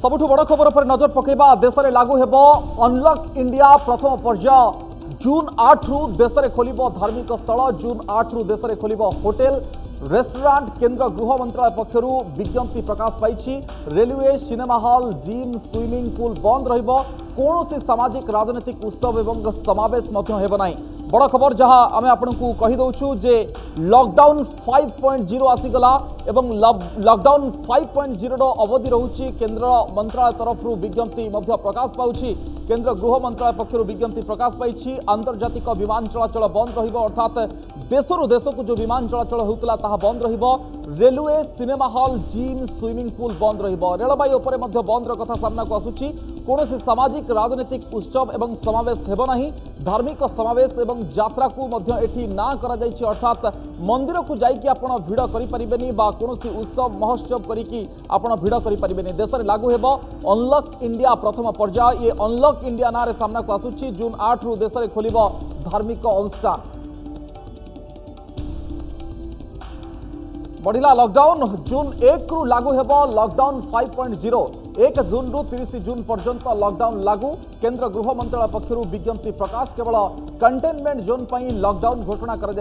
सबुठ बड़ खबर पर नजर पकेबा देश में लागू हेब अनलक इंडिया प्रथम पर्याय जून 8 रु देश में खोल धार्मिक स्थल जून 8 रु देश में खोल होटेल रेस्टोरेंट केंद्र गृह मंत्रालय पक्षर विज्ञप्ति प्रकाश पाई railway cinema hall gym swimming pool बंद रौन सामाजिक राजनीतिक उत्सव एवं समावेश होना बड़ खबर जहां आम आपको कहीदे जे लॉकडाउन 5.0 आसीगला एवं लॉकडाउन 5.0 अवधि रोचे केंद्र मंत्रालय तरफ विज्ञप्ति प्रकाश पाउछि केंद्र गृह मंत्रालय पक्षर विज्ञप्ति प्रकाश पाई आंतर्जातिक विमान चलाचल बंद अर्थात देशरू देश को जो विमान चलाचल होता ताहा बंद railway cinema hall gym swimming pool बंद रेलबाई उपरे बंद कथा सामना को आसुछि कौन सामाजिक राजनीतिक उत्सव एवं समावेश हेब नहीं धार्मिक समावेश एवं यात्रा को एठी ना करा जाइछि अर्थात मंदिर को जाइए आप भिड़ करें कौन उत्सव महोत्सव करी आप भिड़ करें देश में लागू हेब अनलक इंडिया प्रथम पर्याय ये अनलक इंडिया ना सामना को आसुछि जून 8 रु देश में खोल धार्मिक अनुष्ठान बढ़िला लॉकडाउन जून 1 रु लागू हेब लॉकडाउन 5.0 1 जून रु 30 जून पर्यंत लॉकडाउन लागू केंद्र गृह मंत्रालय पक्षर विज्ञप्ति प्रकाश केवल कंटेनमेंट जोन पर लॉकडाउन घोषणा कर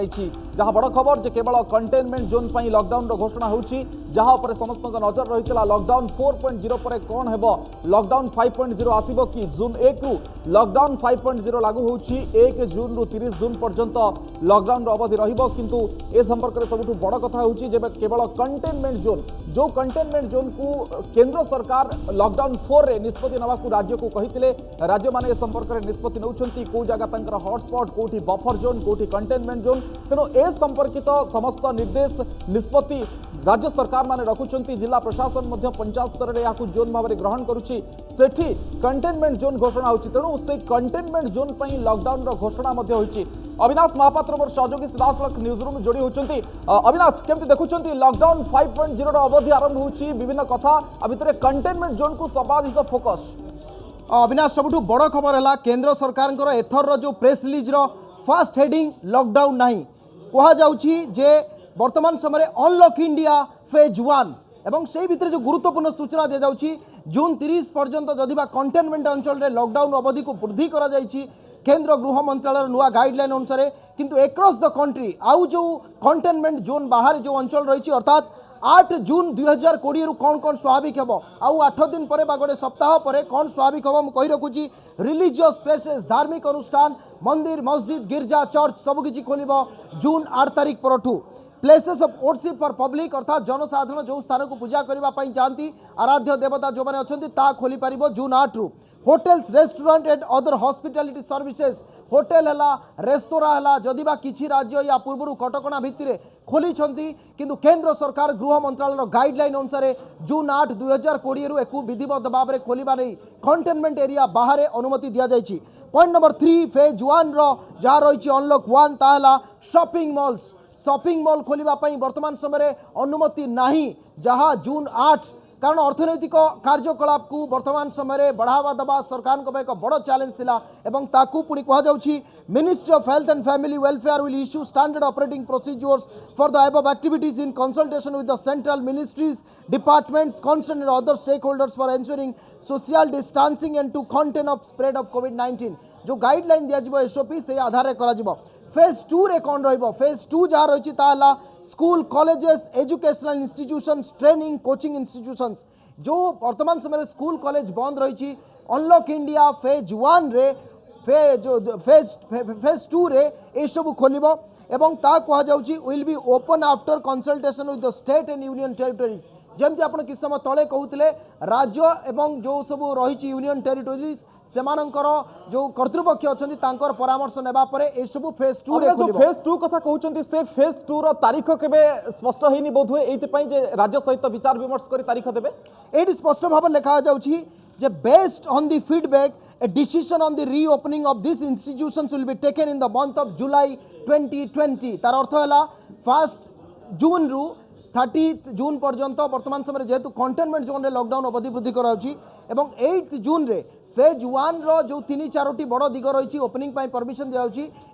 जहाँ बड़ खबर जे केवल कंटेनमेंट जोन पर लॉकडाउन घोषणा होची जहाँ पर समस्त नजर रही लॉकडाउन 4.0 पर कौन हेब लॉकडाउन 5.0 आसीबो कि जून 1 रु लॉकडाउन 5.0 लागू होची 1 जून रु 30 जून पर्यंत लॉकडाउन अवधि रहिबो किंतु ए संपर्क में सबुठ बड़ कथा होची जे केवल कंटेनमेंट जोन जो कंटेनमेंट जोन को केंद्र सरकार लॉकडाउन 4 रे निष्पत्ति नवा को राज्य को कहिथिले राज्य माने संपर्क में निष्पत्ति नौछंती को जगह तंकर हॉटस्पॉट कोठी बफर जोन कोठी कंटेनमेंट जोन तेणु ए संपर्कित समस्त निर्देश निष्पत्ति राज्य सरकार माने रखुचंती जिला प्रशासन मध्य पंचायत स्तर रे याकु जोन भाव में ग्रहण करुछि सेठी कंटेनमेंट जोन घोषणा होछि तेणु से कंटेनमेंट जोन पई लॉकडाउन रो घोषणा मध्य होछि अविनाश महापात्र मोर सहयोगी सीधासलख न्यूज रूम जोड़ी होचंती अविनाश केमती देखुचंती लॉकडाउन 5.0 रो अवधि आरंभ होछि विभिन्न कथा आ भितरे कंटेनमेंट जोन को सर्वाधिक फोकस अविनाश सबुठु बड़ खबर है केंद्र सरकार एथर जो press release row first heading lockdown नहीं कह जाउछि जे वर्तमान समय अनलॉक इंडिया फेज 1 एवं से भितर जो गुरुत्वपूर्ण सूचना दी जाउछि जून 30 पर्यंत जदिबा कंटेनमेंट अंचल रे लॉकडाउन अवधि को वृद्धि करा जाइछि केंद्र गृह मंत्रालय नुआ गाइडलाइन अनुसार किंतु एक्रॉस द कंट्री आउ जो कंटेनमेंट जोन बाहर जो अंचल रही अर्थात 8 जून 2020 रु कौन कौन स्वाभाविक हेब आउ 8 दिन पर गोटे सप्ताह पर कौन स्वाभाविक हम कही रखुची रिलीजियस प्लेसेस धार्मिक अनुष्ठान मंदिर मस्जिद गिरजा चर्च सबकि खोल जून 8 तारिख परठू places of worship for public अर्थात जनसाधारण जो स्थान को पूजा करने जाती आराध्य देवता जो मैंने अच्छा खोली पार जून 8 रु hotels restaurant and other hospitality services hotel है रेस्तोरा है जदिबा किछि राज्य या पूर्व कटकणा भित्तिरे खोली किंतु केंद्र सरकार गृह मंत्रालय गाइडलाइन अनुसार जून 8 2020 रु एक विधिवत भाव में खोलिबा नहीं कंटेनमेंट एरिया बाहर अनुमति दि जाइछि पॉइंट नंबर 3 फेज 1 रो जहाँ रही अनलॉक 1 ताहला शॉपिंग मॉल खोलिबा वर्तमान समय अनुमति नहीं जहाँ जून 8 कारण अर्थनैतिक कार्यकलाप को वर्तमान समय बढ़ावा दबा सरकार को एक बड़ चैलेंज थिला एवं ताकू पुणी कह जाउछि ministry of health and family welfare will issue standard operating procedures for the above activities in consultation with the central ministries departments concerned and other stakeholders for ensuring social distancing and to contain of spread of कोविड-19 जो guideline दिया SOP से आधार करा phase 2 रे कौन रहिबो phase 2 जहाँ रही school colleges educational institutions training coaching institutions जो वर्तमान समय स्कूल कॉलेज बंद रही अनलॉक इंडिया फेज 1 रे फेज 2 रे ए सब खोलिबो एवं ता कह जाउछि will be open after consultation with the state and union territories जमती आप किस समय तले कहते राज्य एवं जो सब रही यूनियन टेरिटोरीज सेमानंकर जो कर्तृपक्ष अच्छा परामर्श नेबा परे ए सब फेज 2 रे खोलिबो फेज 2 कथा कहउचंती से फेज 2 रो तारीख केबे स्पष्ट हेनी बोध हुए एति पई जे राज्य सहित विचार विमर्श करी तारीख देबे एटी स्पष्ट भाव लिखा जाउछि जे based on the feedback a decision on the reopening of these institutions will be taken in the month of July 2020 तार अर्थ है 1 जून रु 30 जून पर्यंत वर्तमान समय जेहेतु कंटेनमेंट जोन रे लॉकडाउन अवधि वृद्धि कराउछि एवं 8 जून रे फेज 1 रो जो 3-4टी बड़ दिग रही ओपनिंग परमिशन दिया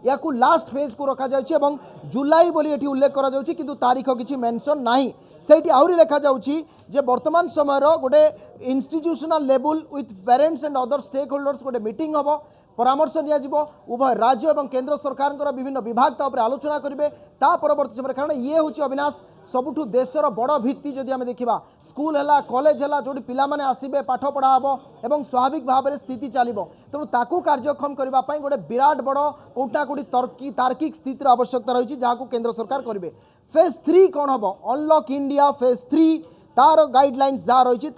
या लास्ट फेज को रखा जाउछि एवं जुलाई बोली एठी उल्लेख करा जाउछि किंतु तारीख किछि मेंशन नाही सेठी आउरी लेखा जाउछि जे वर्तमान समय रो गोटे institutional level with parents and other stakeholders गोटे मीटिंग हबो परामर्श नियाजिबो उभय राज्य एवं केंद्र सरकार विभिन्न विभाग ता आलोचना करेंगे ता परवर्ती समय कारण ये हूँ अविनाश सबुठु देशर बड़ भित्ति जदि आम देखा स्कूल है कॉलेज है जो पिला माने आसिबे पाठ पढ़ा हम एवं स्वाभाविक भाव में स्थिति चलो तेणु ताकू कार्यक्षम करने गोटे विराट बड़ कोटा कोटी तार्किक स्थितिर आवश्यकता रही जहाँ केंद्र सरकार करेंगे फेज 3 कौन हम अनलॉक इंडिया फेज 3 तार गाइडलाइंस जहाँ रही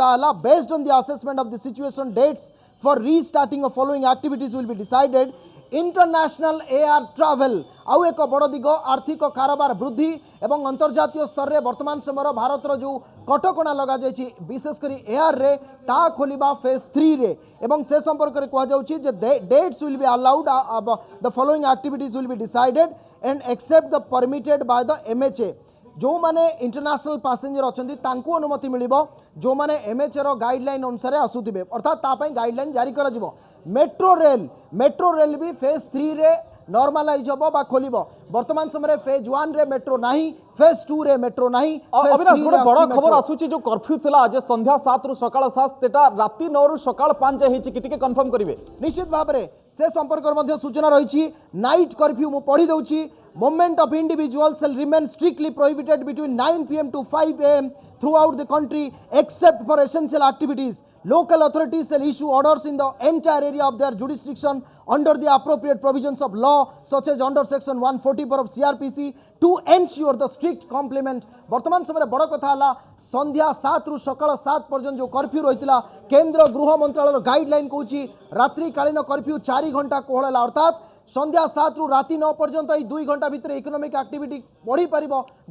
based on the assessment of the situation dates for restarting of following activities will be decided international air travel आउ एक बड़ दिग आर्थिक कारोबार वृद्धि एवं अंतर्जातीय स्तर में वर्तमान समय भारतर जो कटकणा लगा जाइए विशेषकर एयर रे ता खोलिबा फेज 3 रे एवं से संपर्क में कहुचे dates will be allowed the following activities will be decided and except the permitted by the MHA जो माने इंटरनेशनल पैसेंजर अच्छी तांकु अनुमति मिलिबो जो माने एमएचए रो गाइडलाइन अनुसार आसुथिबे अर्थात तापई गाइडलाइन जारी करा जिवो मेट्रो रेल भी फेज 3 रे नॉर्मलाइज होबो बा खोलिबो वर्तमान समय फेज 1 रे मेट्रो नहीं फेज 2 रे मेट्रो नहीं अविनाश गोटे बड़ खबर आसुची जो कर्फ्यू थिला आज संध्या 7 रु सकाळ 7 तेटा राति 9 रु सकाळ 5 जाय हिची किटिके कंफर्म करिवे निश्चित भाव में से संपर्क मध्य सूचना रही नाइट कर्फ्यू मु पढ़ी दउची movement of individuals shall remain strictly prohibited between 9 PM to 5 AM throughout the country except for essential activities. Local authorities shall issue orders in the entire area of their jurisdiction under the appropriate provisions of law such as under section 144 of CRPC to ensure the strict complement. वर्तमान समय बड़ कथा है संध्या 7 रु सकाळ 7 पर्यंत जो curfew रही केंद्र गृह मंत्रालय गाइडलाइन कहूँ रात्रिकालीन कर्फ्यू 4 घंटा कोहल अर्थात संध्या 7 रु राति 9 पर्यंत 2 घंटा भितर इकोनॉमिक एक्टिविटी बढ़ी पार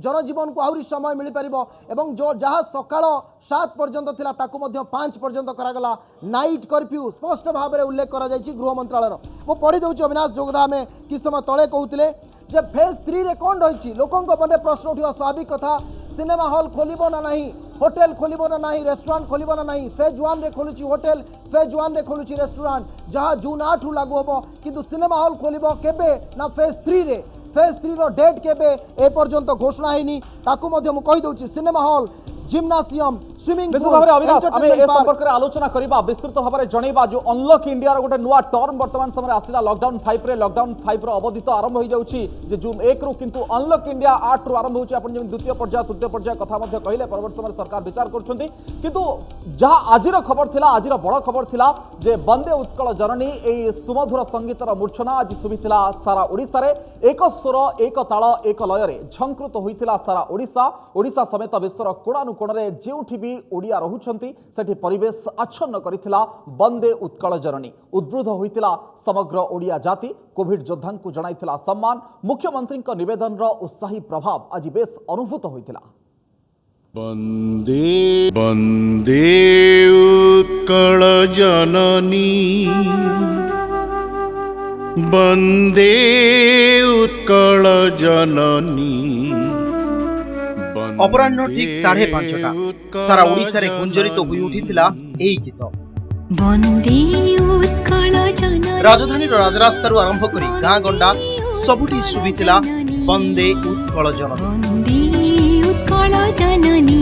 जनजीवन को आहरी समय मिल पार एवं जो जहाँ सकाळ 7 पर्यंत थिला ताकू मध्य 5 पर्यंत करागला नाइट कर्फ्यू स्पष्ट भाव में उल्लेख करा जायछि गृह मंत्रालय मो पढ़ी दउछि अविनाश जोगदा में कि समय तले कहूतिले जे फेज 3 रे कोन रही लोकों मन प्रश्न उठा स्वाभाविक कथा सिनेमा हॉल खोलिबो ना नहीं होटेल खोलिबो ना नहीं रेस्टोरेंट खोलिबो ना नहीं फेज 1 रे खोलुची होटेल फेज 1 रे खोलुची रेस्टोरेंट जहाँ जून 8 रु लागू होबो किंतु सिनेमा हॉल खोलिबो केबे ना फेज 3 रे फेज 3 रो डेट केबे ए पर्यंत घोषणा हैनी ताकू मध्य मु कहि दउची cinema hall gymnasium swimming pool अविनाश आम ए संपर्क में आलोचना करबा विस्तृत भाव में जनइबा जो अनलॉक इंडिया गोटे नुआ टर्म वर्तमान समय आसिला लॉकडाउन 5 रे लॉकडाउन 5 रो अवधि तो आरंभ हो जाउची जे जून 1 रु किंतु अनलॉक इंडिया 8 रु आरंभ होची अपन जे द्वितीय पर्याय तृतीय पर्याय कथा मध्ये कहले परवर्ती समय सरकार विचार करछंती किंतु जहा आजिर खबर थिला आजिर बड़ खबर थिला जे वंदे उत्कल जननी ए सुमधुर संगीतर मूर्छना आज सुबिथिला सारा ओडिसा रे एक स्वर एक ताल एक लय रे झंकृत होइथिला सारा ओडिसा समेत विश्वर कोणानुकोण रे जेउठी भी ओडिया रहुछंती सेठी परिवेश आच्छन्न करिथिला वंदे उत्कल जननी उद्बुद्ध होइथिला समग्र ओडिया जाति कोविड योद्धांकु जणाइथिला सम्मान मुख्यमंत्री निवेदन रो उत्साही प्रभाव आज बेस अनुभूत होइथिला वंदे वंदे उत्कल जननी वंदे उत्कल जननी अपराह्न ठीक 5:30 सारा ओडिसा रे गुंजरित होई उठिथिला एई गीत वंदे उत्कल जननी राजधानी राजरास्तारू आरंभ करी गाँ गंडा सबुठी सुबिथिला वंदे उत्कल जननी वंदे उत्कल जननी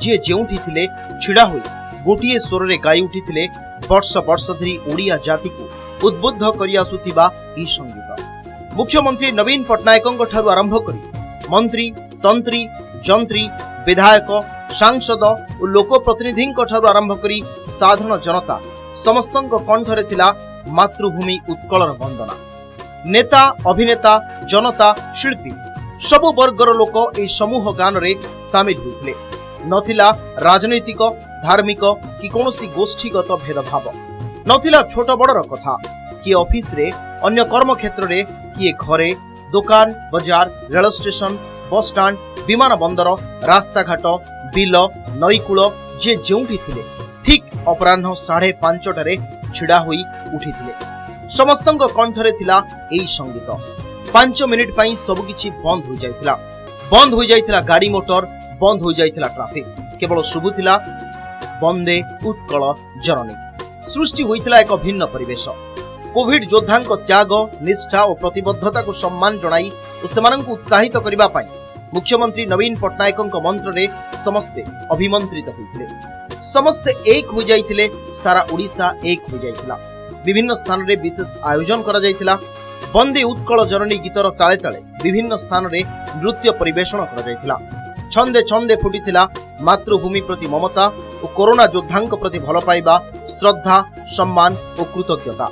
जे जेउठी थिले छिड़ा होई गोटिए स्वर रे गाई उठिथिले वर्ष वर्ष धरी ओडिया जाति को उद्बुद्ध करि आसुथिबा ई संगीत मुख्यमंत्री नवीन पटनायकଙ୍କ ठारू आरंभ करी मंत्री तंत्री जंत्री विधायक सांसद और लोकप्रतिनिधि आरंभ करी साधारण जनता समस्त कंठरे थिला मातृभूमि उत्कलर वंदना नेता अभिनेता जनता शिल्पी सबु वर्गर लोक ए समूह गान रे सामिल होइथिले नथिला राजनैतिक धार्मिक कि कोनोसी गोष्ठीगत भेदभाव नथिला छोट बड़र कथा कि ऑफिस रे अन्य कर्म क्षेत्र रे कि घरे दुकान बाजार रेल स्टेशन बस स्टैंड विमान बंदर रास्ता घाट बिल नईकूल जे जेउठी थिले ठीक अपराह्न 5:30 छिड़ा होई उठिथिले समस्तंक कंठरे थिला एई संगीत 5 मिनिट पई सब किछि बंद हो जायतिला बंद हो जाइथिला गाड़ी मोटर, बंद हो जाइथिला ट्रैफिक, केवल शुभुथिला वंदे उत्कल जननी। सृष्टि होइथिला एक भिन्न परिवेश। कोविड योद्धांक त्याग, निष्ठा और प्रतिबद्धता को सम्मान जणाई और सेमानंकु उत्साहित करिबा पई मुख्यमंत्री नवीन पट्टनायकଙ୍କ मंत्रे समस्ते अभिमंत्रित होइथिले। समस्ते एक हो जाइथिले, सारा ओडिशा एक हो जाइथिला। विभिन्न स्थान रे विशेष आयोजन करा जाइथिला। वंदे उत्कल जननी गीतर ताले ताले विभिन्न स्थान रे नृत्य परिवेषण करा जाइथिला। छंदे छंदे फुटिथिला मातृभूमि प्रति ममता और कोरोना योद्धांक प्रति भल पाइबा, श्रद्धा, सम्मान और कृतज्ञता।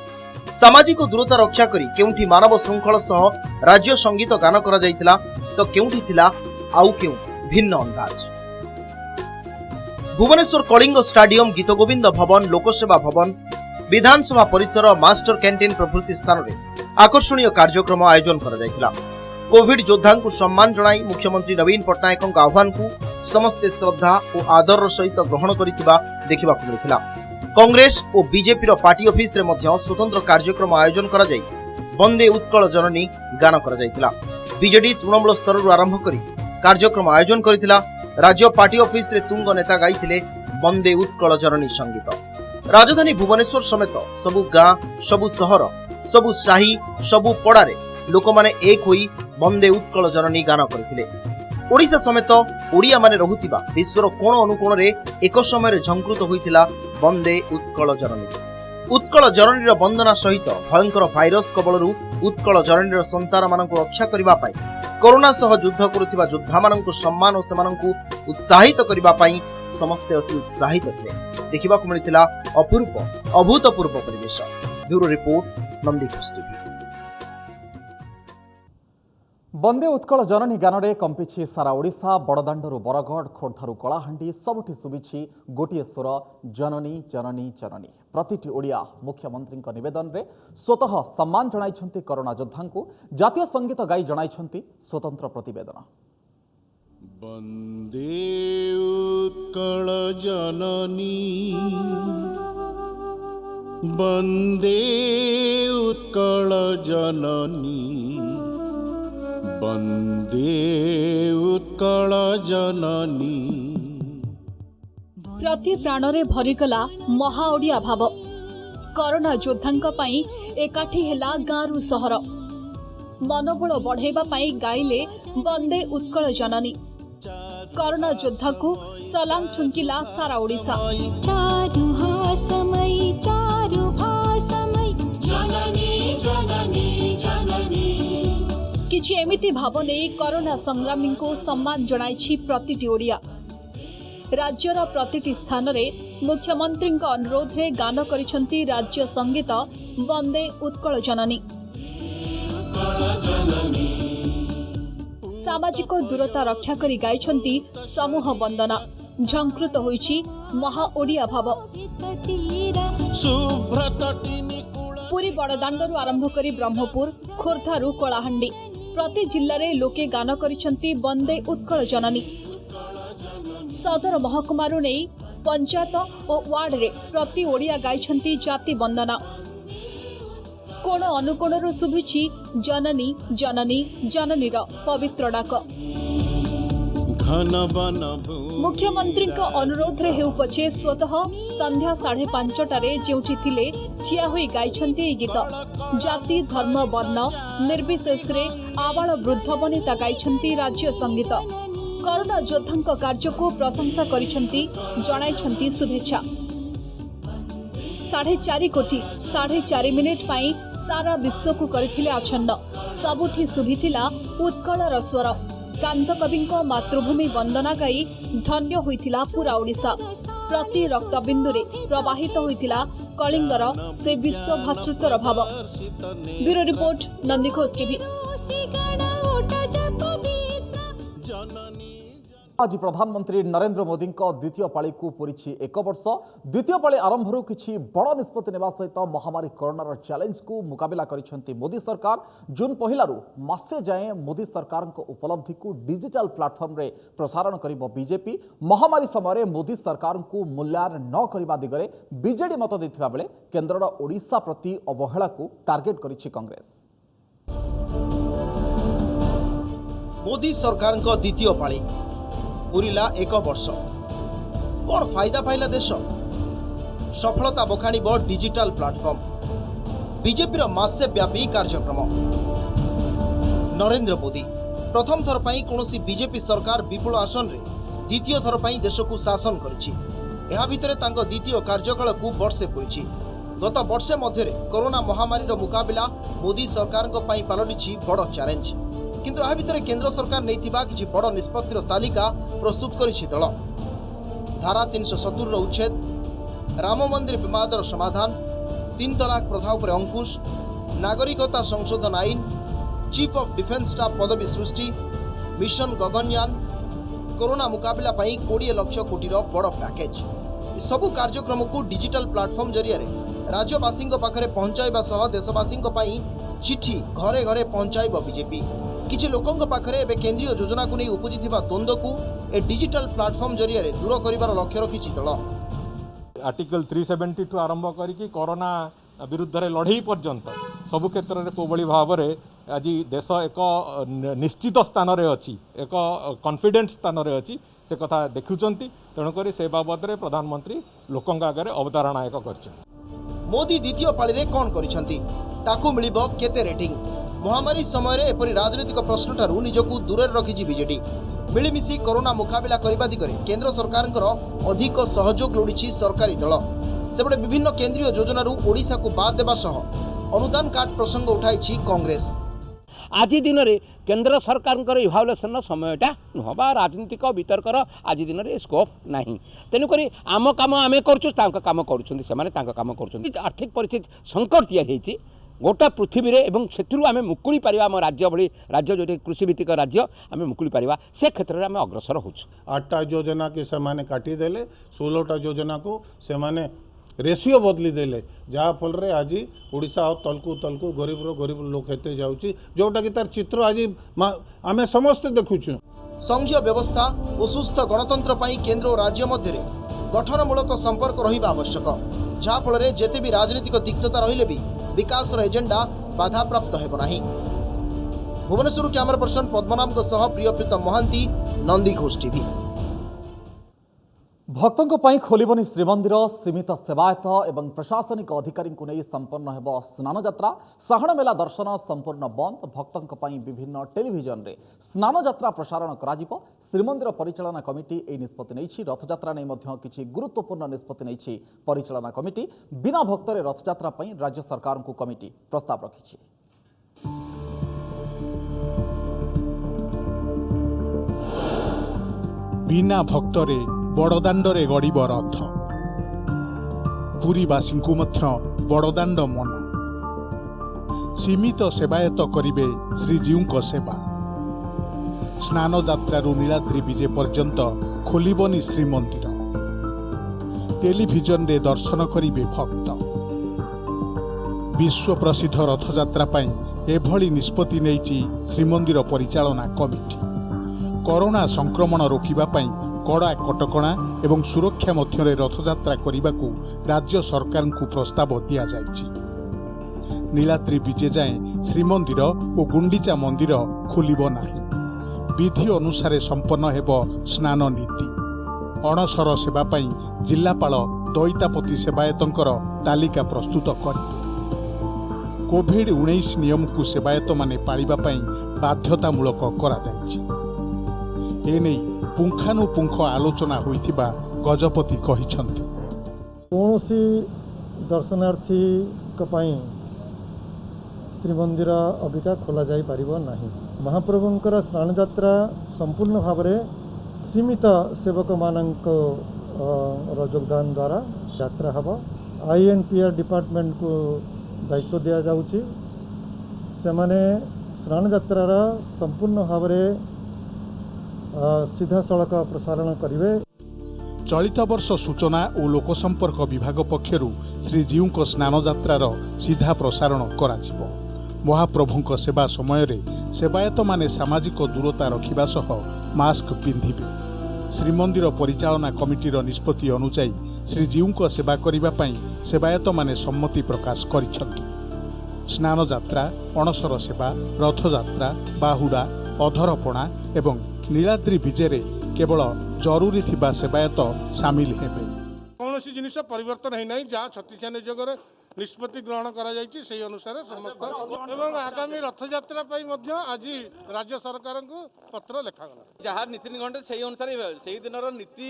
सामाजिक दूरता रक्षा करी केउंठी मानव श्रृंखल सह राज्य संगीत गान करा जाइथिला, तो केउंठी थिला आउ केउ भिन्न अंदाज। भुवनेश्वर कलिंग स्टाडियम, गीतगोविंद भवन, लोकसेवा भवन, विधानसभा परिसर, मास्टर कैंटीन प्रभृति स्थान रे आकर्षणीय कार्यक्रम आयोजन करा जाइथिला। कोविड योद्धा को सम्मान जणाई मुख्यमंत्री नवीन पट्टनायक आह्वान को समस्ते श्रद्धा और आदर सहित ग्रहण करिथिबा देखिबा को मिलिथिला। कांग्रेस और बीजेपी रो पार्टी ऑफिस रे मध्य स्वतंत्र कार्यक्रम आयोजन करा जाई वंदे उत्कल जननी गान करा जाइथिला। बीजेडी तृणमूल स्तर रु आरंभ करी कार्यक्रम आयोजन करिथिला। राज्य पार्टी ऑफिस रे तुंग नेता गाइथिले वंदे उत्कल जननी संगीत। राजधानी भुवनेश्वर समेत सबु गां, सबु सहर, सबु साही, सबु पड़ारे लोक माने एक होई वंदे उत्कल जननी गान करथिले। ओडिशा समेत ओडिया माने रहुथिबा विश्वर कोण अनुकोण रे एक समय झंकृत होइथिला वंदे उत्कल जननी। उत्कल जननीर वंदना सहित भयंकर भाइरस कबलरू उत्कल जननीर संतान मानक रक्षा करिबा पाई, कोरोना सह युद्ध करुथिबा योद्धा मानक सम्मान और सेमानंकु उत्साहित करिबा पाई समस्ते अति उत्साहित थिले। देखिबा को मिलिथिला अपूर्व अभूतपूर्व परिवेश। Bureau report, Nandighosh TV. Bande Utkala Janani गान रे कंपिछि सारा ओडिशा। बड़दाण्डरू बरगढ़, खोर्धारू कलाहांडी सबुठी सुबिछि गोटिए स्वर जननी जननी जननी। प्रतिटी ओडिया मुख्यमंत्री निवेदन रे स्वतः सम्मान जणाइछन्ति कोरोना योद्धांकु। जातीय संगीत गाई जणाइछन्ति स्वतंत्र प्रतिवेदन। वंदे उत्कल जननी, वंदे उत्कल जननी, वंदे उत्कल जननी। प्रति प्राणरे भरिगला महा ओडिया भाव। कोरोना योद्धांक पई एकाठी हेला गाँरु सहर। मनोबल बढ़ाइबा पई गाइले वंदे उत्कल जननी। कोरोना योद्धा को सलाम छुंकिला सारा ओडिशा। चारु हासमय चारु भासमय जननी जननी जननी। किछि एमिति भाव नै कोरोना संग्रामी को सम्मान जणाइछि प्रतिटी ओडिया। राज्यर प्रतिटी स्थान रे मुख्यमंत्री अनुरोध रे गान करिसंती राज्य संगीत वंदे उत्कल जननी। सामाजिक दूरता रक्षा करी गाइछंती समूह वंदना। झंकृत होइछि महा ओडिया भाव। पुरी बड़दाण्डरू आरंभ करी ब्रह्मपुर, खोर्धारू कलाहांडी प्रति जिल्ला रे लोके गान करिसंती वंदे उत्कल जननी। सदर महकुमारू नै पंचायत और वार्ड रे प्रति ओडिया गाइछंती जाति वंदना। कोण अनुकोणरू शुभुछि जननी जननी जननीर पवित्र डाक। मुख्यमंत्री अनुरोध रे हेउ पछे स्वतः संध्या 5:30 जेउठी थिले ठिया होई गाइछंती ए गीत। जाति धर्म वर्ण निर्विशेष रे आबाल वृद्ध वनिता गाइछंती राज्य संगीत। कोरोना योद्धांक कार्य को प्रशंसा करिछंती, जणाइछंती शुभेच्छा। 4.5 कोटी 4.5 मिनिट पाई सारा विश्व को करथिले आछन्न। सबुठी सुभिथिला उत्कलर स्वर। कांत कविंक मातृभूमि वंदना गाई धन्य होइथिला पूरा ओडिशा। प्रति रक्तबिंदुरे प्रवाहित होइथिला कलिंगर से विश्व भातृत्वर भाव। Bureau report, Nandighosh TV. आज प्रधानमंत्री नरेंद्र मोदी द्वितीय पाली को पूरी 1 वर्ष। द्वितीय पाली आरंभ किछि बड़ निष्पत्ति नेबा सहित महामारी कोरोनार चैलेंज को मुकाबला करिसेंती मोदी सरकार। जून 1 मासे जाए मोदी सरकार उपलब्धि को डिजिटल प्लाटफॉर्म रे प्रसारण करिबो बीजेपी। महामारी समय मोदी सरकार को मूल्यांकन न करबा दिगरे बीजेडी मत देथिबा बेले केंद्रर ओडिशा प्रति अवहेला को टार्गेट करिछि कांग्रेस। मोदी सरकार द्वितीय पाली पूरीला 1 वर्ष कौन फायदा पाइला देश सफलता बखाणिब डिजिटल प्लाटफॉर्म बीजेपी मासे व्यापी कार्यक्रम नरेंद्र मोदी प्रथम थर पर कौन बीजेपी सरकार विपुल आसन रे द्वितीय थर पर देश को शासन करिछि। एहा भितरे तांको द्वितीय कार्यकाल को वर्षे पूरी गत वर्षे मध्य कोरोना महामारी मुकाबला मोदी सरकार पलटि बड़ चैलेंज किंतु यह भितर केंद्र सरकार नहीं किसी बड़ निष्पत्तिर तालिका प्रस्तुत करिछि दल। धारा 370 उच्छेद, राम मंदिर विवादर समाधान, 3 तलाक प्रथा पर अंकुश, नागरिकता संशोधन आईन, चीफ ऑफ डिफेंस स्टाफ पदवी सृष्टि, मिशन गगनयान, कोरोना मुकाबला 20 लाख कोटीर बड़ पैकेज सबु कार्यक्रम को डिजिटल प्लाटफॉर्म जरिया राज्यवासी पाखरे पहुंचाइबा सह देशवासी चिठी घरे घरे पहुंचाइब बीजेपी। किछि लोकंक पाखरे एबे केंद्रीय योजना को नहीं उपजिथिबा द्वंद्व को ए डिजिटल प्लाटफॉर्म जरिया दूर करिवार लक्ष्य रखिछि दल। आर्टिकल 370 आरंभ करिकी कोरोना विरुद्ध रे लड़ई पर्यंत सबु क्षेत्र में कोबली भाव में आज देश एक निश्चित स्थान रे अछि, एक कॉन्फिडेंट स्थान रे अछि से कथा देखुचंती। तेणुक से बाबद रे प्रधानमंत्री लोकंक आगे अवधारणा एक करछन। मोदी द्वितीय पाली रे कोन करिसंती ताकू मिलिबो केते रेटिंग। महामारी समय रे एपरि राजनीतिक प्रश्न ठारू निजकू दूर रखिछि बीजेडी। मिलिमिशि कोरोना मुकाबला करबा दिगरे केंद्र सरकारଙ୍କର अधिक सहयोग लोड़िछि सरकारी दल। सेबडे विभिन्न केंद्रीय योजनारू ओडिशा को बाद देबा सह अनुदान काट प्रसंग उठाइछि कांग्रेस। आज दिन में केंद्र सरकार इभालुएसन समयटा नुह बा राजनीतिक वितर्कर आज दिन में स्कोप नहीं। तेणुक आम कम आम कम कर आर्थिक परिस्थिति संकट या गोटा पृथ्वी रे एवं से आम मुकुड़ी पारिबा आम राज्य भली राज्य जो कृषिभित्तिक राज्य आम मुकुड़ी पारिबा से क्षेत्र में आम अग्रसर होछु। 8टा योजना के सेमाने काटी देले, 16टा योजना को सेमाने रेशियो बदली देले, जहाँ फल रे आज ओडिशा तलकू तलकू गरीब लोक हेते जाउची, जोटा कि तार चित्र आज आमे समस्त देखुछु। संघीय व्यवस्था और सुस्थ गणतंत्र पाई केंद्र और राज्य मध्य गठनमूलक संपर्क रहिबा आवश्यक, जहाँ फल जेते भी राजनीतिक तिक्तता रहिले भी विकास एजेंडा बाधा प्राप्त हेब नाही। भुवनेश्वर कैमरा पर्सन पद्मनाभ सह प्रियप्रीतम महांती, नंदीघोष टीवी। भक्तों पर खोलबनी श्रीमंदिर सीमित सेवायत एवं प्रशासनिक अधिकारी को नहीं संपन्न हेब स्नान यात्रा। साहण मेला दर्शन संपूर्ण बंद। भक्तों पर विभिन्न टेलीविजन रे स्नान यात्रा प्रसारण करा। श्रीमंदिर परिचालना कमिटी ए निष्पत्ति नहीं। रथयात्रा नहीं किसी गुरुत्वपूर्ण निष्पत्ति नहीं परिचालना कमिटी। बिना भक्तरे रथयात्रा पर राज्य सरकार को कमिटी प्रस्ताव रखी। बिना भक्तरे बड़दाण्डरे गड़िब रथ, पुरीवासी बड़दाण्ड मन। सीमित सेवायत करिबे श्रीजीउଙ୍କ सेवा। स्नान यात्रारू नीलाद्री विजे पर्यंत खोलिबनी श्रीमंदिर। टेलीविजन रे दर्शन करिबे भक्त। विश्व प्रसिद्ध रथयात्रा पई एभली निष्पत्ति नेइछि श्रीमंदिर परिचालना कमिटी। कोरोना संक्रमण रोकिबा पई कड़ा कटकणा एवं सुरक्षा मध्य रथयात्रा करने को राज्य सरकार को प्रस्ताव दि जाएगी। नीलाद्री विजे जाए श्रीमंदिर और गुंडीचा मंदिर खोलिब नाही। विधि अनुसार संपन्न हेब स्नान नीति। अणसर सेवा पई जिल्लापाल दैतापति सेवायतंकर तालिका प्रस्तुत करिबे। कोविड-19 नियम को सेवायत माने पालिबा पई बाध्यतामूलक करा जायछि। एने पुंखानुपुंख आलोचना होइथिबा गजपति कहिसंती। कौनसी दर्शनार्थी श्रीमंदिर अबिका खोल जाई पारिबो नाही। महाप्रभुंकर स्नान यात्रा संपूर्ण भाव में सीमित सेवक मानक योगदान द्वारा यात्रा हब। INPR डिपार्टमेंट को दायित्व दिया जाउची। से माने स्नान यात्रार संपूर्ण भाव में सीधा सड़क प्रसारण करिवे। चलित वर्ष सूचना और लोकसंपर्क विभाग पक्षरु श्रीजीउଙ୍କ स्नान यात्रार सीधा प्रसारण कराजिबो। महाप्रभुଙ୍କ सेवा समय रे सेवायत माने सामाजिक दूरता रखिबा सह मास्क पिंधिबे। श्रीमंदिर परिचालना कमिटीर निष्पत्ति अनुसार श्रीजीउଙ୍କ सेवा करिबा पई सेवायत माने सम्मति प्रकाश करिसंती। स्नान यात्रा, अणसर सेवा, रथयात्रा, बाहुड़ा ଅଧରପଣା ଏବଂ ନୀଳାଦ୍ରି ବିଜେରେ କେବଳ ଜରୁରୀ ଥିବା ସେବାୟତ ସାମିଲ ହେବେ। କୌଣସି ଜିନିଷ ପରିବର୍ତ୍ତନ ହେଇନାହିଁ, ଯାହା ଛତିଶା ନିଯୋଗରେ ନିଷ୍ପତ୍ତି ଗ୍ରହଣ କରାଯାଇଛି ସେହି ଅନୁସାରେ ସମସ୍ତ ଏବଂ ଆଗାମୀ ରଥଯାତ୍ରା ପାଇଁ ମଧ୍ୟ ଆଜି ରାଜ୍ୟ ସରକାରଙ୍କୁ ପତ୍ର ଲେଖାଗଲା। ଯାହା ନୀତି ନିଘଣ୍ଟ ସେଇ ଅନୁସାରେ ସେଇ ଦିନର ନୀତି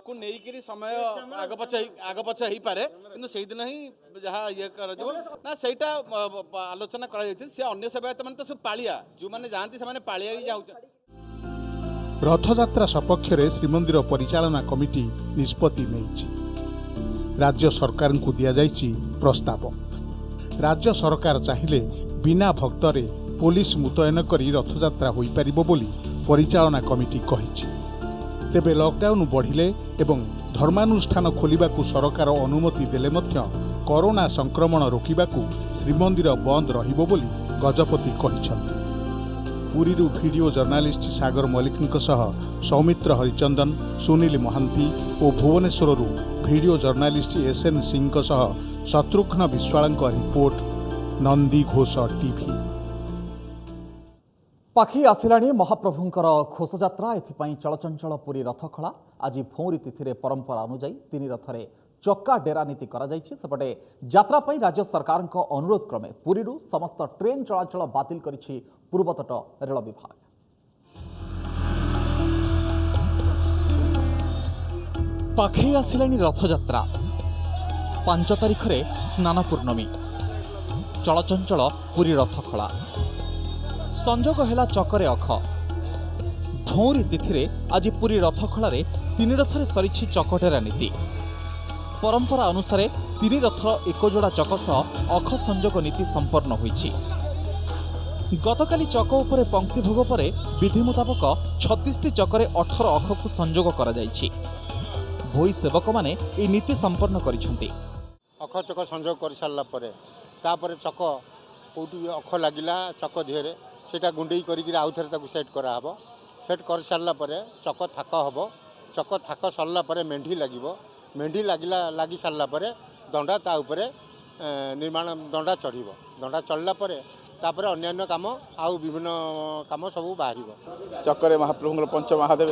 କୁ ନେଇକିରି ସମୟ ଆଗପଛ ହେଇପାରେ, କିନ୍ତୁ ସେଇଦିନ ହିଁ ଯାହା ଇଏ କରାଯିବ ନା ସେଇଟା ଆଲୋଚନା କରାଯାଇଛି। ସେ ଅନ୍ୟ ସେବାୟତ ମାନେ ତ ସବୁ ପାଳିଆ, ଯେଉଁମାନେ ଯାଆନ୍ତି ସେମାନେ ପାଳିଆ ହିଁ ଯାଉଛନ୍ତି। ରଥଯାତ୍ରା ସପକ୍ଷରେ ଶ୍ରୀମନ୍ଦିର ପରିଚାଳନା କମିଟି ନିଷ୍ପତ୍ତି ନେଇଛି। ରାଜ୍ୟ ସରକାରଙ୍କୁ ଦିଆଯାଇଛି ପ୍ରସ୍ତାବ। ରାଜ୍ୟ ସରକାର ଚାହିଁଲେ ବିନା ଭକ୍ତରେ ପୋଲିସ ମୁତୟନ କରି ରଥଯାତ୍ରା ହୋଇପାରିବ ବୋଲି ପରିଚାଳନା କମିଟି କହିଛି। ତେବେ ଲକଡାଉନ୍ ବଢ଼ିଲେ ଏବଂ ଧର୍ମାନୁଷ୍ଠାନ ଖୋଲିବାକୁ ସରକାର ଅନୁମତି ଦେଲେ ମଧ୍ୟ କରୋନା ସଂକ୍ରମଣ ରୋକିବାକୁ ଶ୍ରୀମନ୍ଦିର ବନ୍ଦ ରହିବ ବୋଲି ଗଜପତି କହିଛନ୍ତି। ପୁରୀରୁ ଭିଡ଼ିଓ ଜର୍ଣ୍ଣାଲିଷ୍ଟ ସାଗର ମଲ୍ଲିକଙ୍କ ସହ ସୌମିତ୍ର ହରିଚନ୍ଦନ, ସୁନୀଲ ମହାନ୍ତି ଓ ଭୁବନେଶ୍ୱରରୁ ଭିଡ଼ିଓ ଜର୍ଣ୍ଣାଲିଷ୍ଟ SN ସିଂଙ୍କ ସହ ଶତ୍ରୁଘ୍ନ ବିଶ୍ୱାଳଙ୍କ ରିପୋର୍ଟ, ନନ୍ଦିଘୋଷ ଟିଭି। ପାଖେଇ ଆସିଲାଣି ମହାପ୍ରଭୁଙ୍କର ଘୋଷଯାତ୍ରା। ଏଥିପାଇଁ ଚଳଚଞ୍ଚଳ ପୁରୀ ରଥଖଳା। ଆଜି ଭଉଁରୀ ତିଥିରେ ପରମ୍ପରା ଅନୁଯାୟୀ 3 ରଥରେ ଚକା ଡେରା ନୀତି କରାଯାଇଛି। ସେପଟେ ଯାତ୍ରା ପାଇଁ ରାଜ୍ୟ ସରକାରଙ୍କ ଅନୁରୋଧ କ୍ରମେ ପୁରୀରୁ ସମସ୍ତ ଟ୍ରେନ୍ ଚଳାଚଳ ବାତିଲ କରିଛି ପୂର୍ବତଟ ରେଳ ବିଭାଗ। ପାଖେଇ ଆସିଲାଣି ରଥଯାତ୍ରା। 5 ତାରିଖରେ ସ୍ନାନ ପୂର୍ଣ୍ଣମୀ। ଚଳଚଞ୍ଚଳ ପୁରୀ ରଥଖଳା। ସଂଯୋଗ ହେଲା ଚକରେ ଅଖ। ଭଉଁରୀ ତିଥିରେ ଆଜି ପୁରୀ ରଥଖଳାରେ 3 ରଥରେ ସରିଛି ଚକଡେରା ନୀତି। ପରମ୍ପରା ଅନୁସାରେ 3 ରଥର 1 ଯୋଡ଼ା ଚକ ସହ ଅଖ ସଂଯୋଗ ନୀତି ସମ୍ପନ୍ନ ହୋଇଛି। ଗତକାଲି ଚକ ଉପରେ ପଙ୍କ୍ତି ଭୋଗ ପରେ ବିଧି ମୁତାବକ 36ଟି ଚକରେ 18 ଅଖକୁ ସଂଯୋଗ କରାଯାଇଛି। ଭୋଇ ସେବକମାନେ ଏହି ନୀତି ସମ୍ପନ୍ନ କରିଛନ୍ତି। ଅଖ ଚକ ସଂଯୋଗ କରିସାରିଲା ପରେ ତାପରେ ଚକ କେଉଁଠି ଅଖ ଲାଗିଲା ଚକ ଦେହରେ ସେଇଟା ଗୁଣ୍ଡେଇ କରିକି ଆଉ ଥରେ ତାକୁ ସେଟ୍ କରାହେବ। ସେଟ୍ କରିସାରିଲା ପରେ ଚକ ଥାକ ହେବ। ଚକ ଥାକ ସରିଲା ପରେ ମେଣ୍ଢି ଲାଗିବ। ମେଣ୍ଢି ଲାଗି ସାରିଲା ପରେ ଦଣ୍ଡା ତା ଉପରେ ନିର୍ମାଣ ଦଣ୍ଡା ଚଢ଼ିବ। ଦଣ୍ଡା ଚଢ଼ିଲା ପରେ ତାପରେ ଅନ୍ୟାନ୍ୟ କାମ ଆଉ ବିଭିନ୍ନ କାମ ସବୁ ବାହାରିବ। ଚକରେ ମହାପ୍ରଭୁଙ୍କର ପଞ୍ଚମହାଦେବ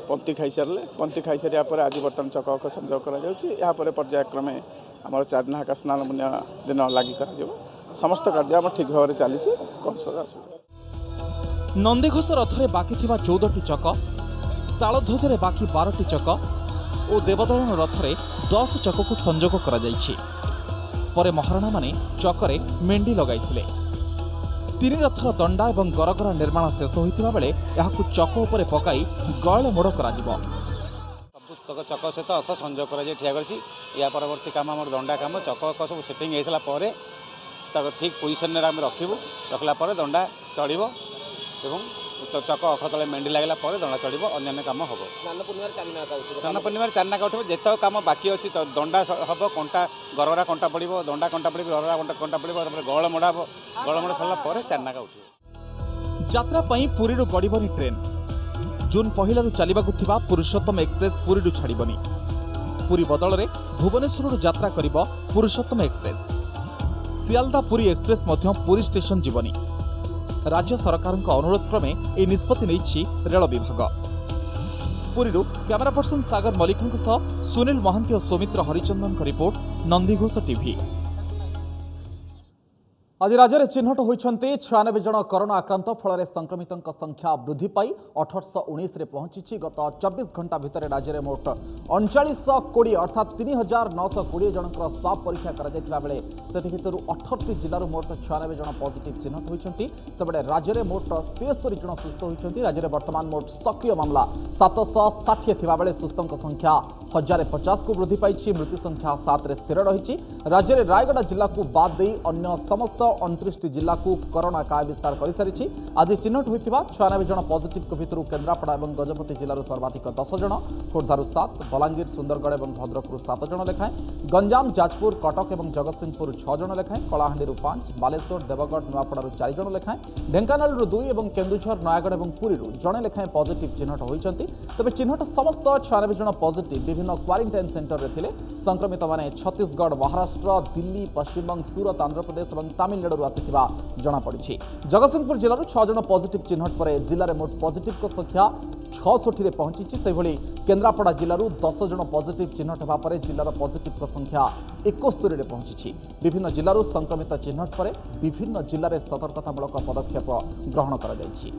ପନ୍ତି ଖାଇସାରିଲେ, ପନ୍ତି ଖାଇସାରିବା ପରେ ଆଜି ବର୍ତ୍ତମାନ ଚକ ଅଖ ସଂଯୋଗ କରାଯାଉଛି। ଏହାପରେ ପର୍ଯ୍ୟାୟକ୍ରମେ ଆମର ଚାରିନାହାକା ସ୍ନାନ ପୂର୍ଣ୍ଣିମା ଦିନ ଲାଗି କରାଯିବ। ସମସ୍ତ କାର୍ଯ୍ୟ ଆମର ଠିକ୍ ଭାବରେ ଚାଲିଛି। କୌଣସି ଅସୁବିଧା। ନନ୍ଦିଘୋଷ ରଥରେ ବାକି ଥିବା 14ଟି ଚକ, ତାଳଧ୍ୱଜରେ ବାକି 12ଟି ଚକ ଓ ଦେବଦଳନ ରଥରେ 10 ଚକକୁ ସଂଯୋଗ କରାଯାଇଛି। ପରେ ମହାରଣାମାନେ ଚକରେ ମେଣ୍ଡି ଲଗାଇଥିଲେ। 3 ରଥର ଦଣ୍ଡା ଏବଂ ଗରଗରା ନିର୍ମାଣ ଶେଷ ହୋଇଥିବା ବେଳେ ଏହାକୁ ଚକ ଉପରେ ପକାଇ ଗୟଳ ମୋଡ଼ କରାଯିବ। ସବୁ ଚକ ସହିତ ଅଖ ସଂଯୋଗ କରାଯାଇ ଠିଆ କରିଛି। ଏହା ପରବର୍ତ୍ତୀ କାମ ଆମର ଦଣ୍ଡା କାମ। ଚକ ଅଖ ସବୁ ସେଟିଂ ହେଇସାରିଲା ପରେ ତାକୁ ଠିକ୍ ପୋଜିସନରେ ଆମେ ରଖିଲା ପରେ ଦଣ୍ଡା ଚଢ଼ିବ ଏବଂ ଚକ ଅଖ ତଳେ ମେଣ୍ଡି ଲାଗିଲା ପରେ ଦଣ୍ଡା ଚଢ଼ିବ। ଅନ୍ୟାନ୍ୟ କାମ ହେବ। ସ୍ନାନ ପୂର୍ଣ୍ଣିମାରେ ଚାରିନାକା ଉଠିବ। ଯେତେକ କାମ ବାକି ଅଛି ଦଣ୍ଡା ହେବ, କଣ୍ଟା ଗରଗରା କଣ୍ଟା ପଡ଼ିବ, ଦଣ୍ଡା କଣ୍ଟା ପଡ଼ିବ, ଗରଗରା କଣ୍ଟା ପଡ଼ିବ, ତାପରେ ଗହଳ ମୋଡ଼ା ହେବ। ଗହଳ ମୋଡ଼ା ସରିଲା ପରେ ଚାରିନାକା ଉଠିବ। ଯାତ୍ରା ପାଇଁ ପୁରୀରୁ ଗଡ଼ିବନି ଟ୍ରେନ୍। ଜୁନ୍ 1ରୁ ଚାଲିବାକୁ ଥିବା ପୁରୁଷୋତ୍ତମ ଏକ୍ସପ୍ରେସ୍ ପୁରୀରୁ ଛାଡ଼ିବନି। ପୁରୀ ବଦଳରେ ଭୁବନେଶ୍ୱରରୁ ଯାତ୍ରା କରିବ ପୁରୁଷୋତ୍ତମ ଏକ୍ସପ୍ରେସ୍। ସିଆଲଦା ପୁରୀ ଏକ୍ସପ୍ରେସ୍ ମଧ୍ୟ ପୁରୀ ଷ୍ଟେସନ ଯିବନି। ରାଜ୍ୟ ସରକାରଙ୍କ ଅନୁରୋଧ କ୍ରମେ ଏହି ନିଷ୍ପତ୍ତି ନେଇଛି ରେଳ ବିଭାଗ। ପୁରୀରୁ କ୍ୟାମେରା ପର୍ସନ ସାଗର ମଲ୍ଲିକଙ୍କ ସହ ସୁନୀଲ ମହାନ୍ତି ଓ ସୌମିତ୍ର ହରିଚନ୍ଦନଙ୍କ ରିପୋର୍ଟ, ନନ୍ଦିଘୋଷ ଟିଭି। ଆଜି ରାଜ୍ୟରେ ଚିହ୍ନଟ ହୋଇଛନ୍ତି 96 ଜଣ କରୋନା ଆକ୍ରାନ୍ତ। ଫଳରେ ସଂକ୍ରମିତଙ୍କ ସଂଖ୍ୟା ବୃଦ୍ଧି ପାଇ 1819ରେ ପହଞ୍ଚିଛି। ଗତ 24 ଘଣ୍ଟା ଭିତରେ ରାଜ୍ୟରେ ମୋଟ 3920 ଅର୍ଥାତ୍ 3920 ଜଣଙ୍କର ସ୍ୱାବ୍ ପରୀକ୍ଷା କରାଯାଇଥିବା ବେଳେ ସେଥିଭିତରୁ 18ଟି ଜିଲ୍ଲାରୁ ମୋଟ 96 ଜଣ ପଜିଟିଭ୍ ଚିହ୍ନଟ ହୋଇଛନ୍ତି। ସେପଟେ ରାଜ୍ୟରେ ମୋଟ 73 ଜଣ ସୁସ୍ଥ ହୋଇଛନ୍ତି। ରାଜ୍ୟରେ ବର୍ତ୍ତମାନ ମୋଟ ସକ୍ରିୟ ମାମଲା 760 ଥିବାବେଳେ ସୁସ୍ଥଙ୍କ ସଂଖ୍ୟା 1050କୁ ବୃଦ୍ଧି ପାଇଛି। ମୃତ୍ୟୁ ସଂଖ୍ୟା 7ରେ ସ୍ଥିର ରହିଛି। ରାଜ୍ୟରେ ରାୟଗଡ଼ା ଜିଲ୍ଲାକୁ ବାଦ୍ ଦେଇ ଅନ୍ୟ ସମସ୍ତ 29ଟି ଜିଲ୍ଲାକୁ କରୋନା କାୟ ବିସ୍ତାର କରିସାରିଛି। ଆଜି ଚିହ୍ନଟ ହୋଇଥିବା 96 ଜଣ ପଜିଟିଭ୍ଙ୍କ ଭିତରୁ କେନ୍ଦ୍ରାପଡ଼ା ଏବଂ ଗଜପତି ଜିଲ୍ଲାରୁ ସର୍ବାଧିକ 10 ଜଣ, ଖୋର୍ଦ୍ଧାରୁ 7, ବଲାଙ୍ଗୀର, ସୁନ୍ଦରଗଡ଼ ଏବଂ ଭଦ୍ରକରୁ 7 ଜଣ ଲେଖାଏଁ, ଗଞ୍ଜାମ, ଯାଜପୁର, କଟକ ଏବଂ ଜଗତସିଂହପୁରରୁ 6 ଜଣ ଲେଖାଏଁ, କଳାହାଣ୍ଡିରୁ 5, ବାଲେଶ୍ୱର, ଦେବଗଡ଼, ନୂଆପଡ଼ାରୁ 4 ଜଣ ଲେଖାଏଁ, ଢେଙ୍କାନାଳରୁ 2 ଏବଂ କେନ୍ଦୁଝର, ନୟାଗଡ଼ ଏବଂ ପୁରୀରୁ ଜଣେ ଲେଖାଏଁ ପଜିଟିଭ୍ ଚିହ୍ନଟ ହୋଇଛନ୍ତି। ତେବେ ଚିହ୍ନଟ ସମସ୍ତ 96 ଜଣ ପଜିଟିଭ୍ ବିଭିନ୍ନ କ୍ୱାରେଣ୍ଟାଇନ୍ ସେଣ୍ଟରରେ ଥିଲେ। ସଂକ୍ରମିତମାନେ ଛତିଶଗଡ଼, ମହାରାଷ୍ଟ୍ର, ଦିଲ୍ଲୀ, ପଶ୍ଚିମବଙ୍ଗ, ସୁରତ, ଆନ୍ଧ୍ରପ୍ରଦେଶ ଏବଂ ତାମିଲନାଡୁ तमिलनाडु आसिथिबा जणा पड़िछि। जगतसिंहपुर जिल्लार 6 जण पॉजिटिव चिन्हट पर जिले में मोट पॉजिटिव संख्या 66 रे पहुंची। सेभली केन्द्रापड़ा जिल्लार 10 जण पॉजिटिव चिन्हट हेबा पर जिल्लार पॉजिटिव संख्या 71 रे पहुंची। विभिन्न जिल्लार संक्रमित चिन्हट पर विभिन्न जिल्ला रे सतर्कतामूलक पदक्षेप ग्रहण करा जायछि।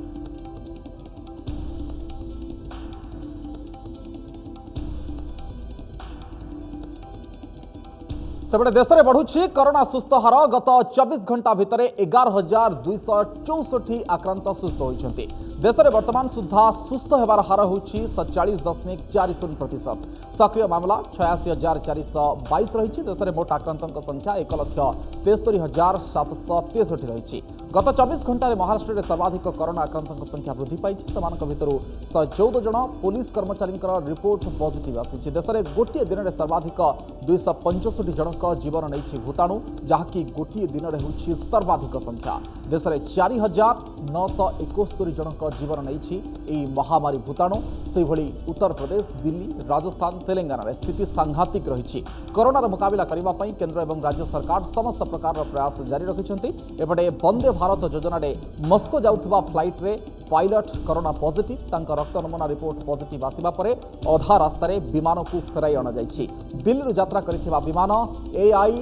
सेपटे देश में बढ़ुछि कोरोना सुस्थ हार। गत 24 घंटा भितर 11,264 आक्रांत सुस्थ होइछन्ति। देश में वर्तमान सुधा सुस्थ होबार हार होछि 47.40%। सक्रिय मामला 86,422 रही। देश में मोट आक्रांतों संख्या 1,73,763 रही। गत 24 घंटे महाराष्ट्र में सर्वाधिक कोरोना आक्रांतों संख्या वृद्धि पाई। भितर 114 जन पुलिस कर्मचारी रिपोर्ट पॉजिटिव आसी। देश में गोटे दिन में सर्वाधिक 265 जन जीवन नहीं भूताणु, जहाँकि गोटे दिन में होछि सर्वाधिक संख्या। देश में 4,971 जन जीवन नहीं महामारी भूताणु। से भली उत्तर प्रदेश, दिल्ली, राजस्थान, तेलंगाना स्थिति सांघातिक रही। कोरोनार मुकाबला करने केंद्र और राज्य सरकार समस्त प्रकार प्रयास जारी रखिंट। एपटे वंदे भारत योजना मस्को जाउथुबा फ्लाइट रे पायलट कोरोना पॉजिटिव। रक्त नमूना रिपोर्ट पॉजिटिव आसिबा परे अधा रास्तार विमान को फेराई अणा जाइछि। दिल्ली यात्रा करिथिबा विमान AI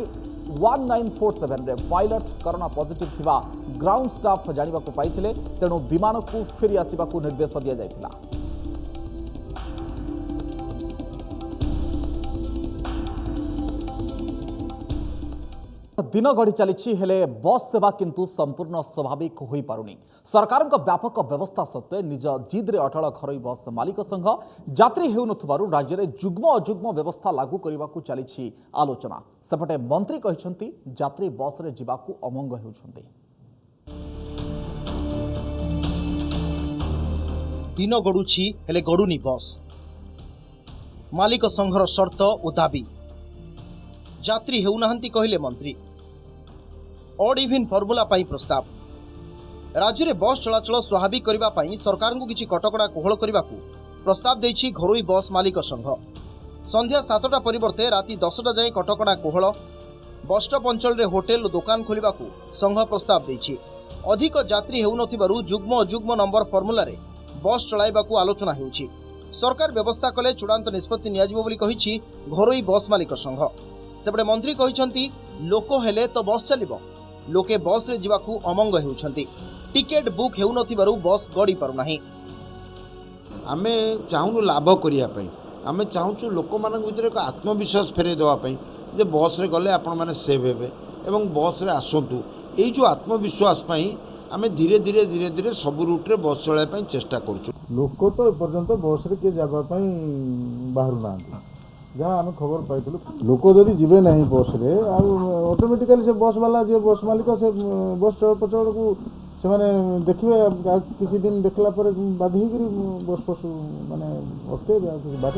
1947 रे पायलट कोरोना पॉजिटिव थिबा ग्राउंड स्टाफ जानिबा को पाइथिले। तेणु विमान को फेरी आसिबा को निर्देश दिया जाइथिला। दिन गढ़ी चली हेले बस सेवा किंतु संपूर्ण स्वाभाविक हो पारुनी। सरकार व्यापक व्यवस्था सत्वे निज जिद्रे अटल घरोई बस मालिक संघ यात्री हेउनथुबारु राज्य में जुग्म अजुग्म व्यवस्था लागू करने को चली आलोचना। सेपटे मंत्री कहते यात्री बस रे जिबाकु अमंग हेउछन्ति। दिन गड़ुछि हेले गड़ुनी बस। मालिक संघर शर्त और दाबी। यात्री हेउनाहांती कहिले मंत्री। ऑड इवन फॉर्मूला पाई प्रस्ताव। राज्य में बस चलाचल स्वाभाविक करबा पाई सरकार को किछि कटकड़ा कोहल करबा को प्रस्ताव देछि घरोई बस मालिक संघ। संध्या 7टा परिवर्ते राति 10टा जाए कटकड़ा कोहल। बस स्टॉप अंचल रे होटेल और दुकान खोलिबा को संघ प्रस्ताव देछि। अधिक यात्री हेउनथिबारु जुग्म अजुग्म नंबर फॉर्मूला रे बस चलाइबा को आलोचना हेउछि। सरकार व्यवस्था कले चूड़ांत निष्पत्ति नियाजिबो बोली कहिछि घरोई बस मालिक संघ। सेपटे मंत्री कहिछन्ति लोक हेले तो बस चलिबो। लोके बस रे जिबाकू अमंग हेउछन्ति। टिकेट बुक हेउनथिबारु बस गड़ी पारु नाही। आमे चाहूनु लाभ करिया पई। आमे चाहूछु लोक मानक भितर एक आत्मविश्वास फेरे देवा पई जे बस रे गले आपण माने सेव हेबे एवं बस रे आसंतु। एई जो आत्मविश्वास पई आमे धीरे धीरे सब रूट रे बस चलाय पई चेष्टा करछु। लोक तो एपर्यंत बस रे के जाबा पई बाहरु नांती। जहाँ आम खबर पाई लोक जदि जीवे ना बस रे ऑटोमेटिकली से बस वाला जे बस मालिक से बस चलाचल को से माने देखिए किसी दिन देखला पर बाध्य होकर बस बस माने अटके बाट।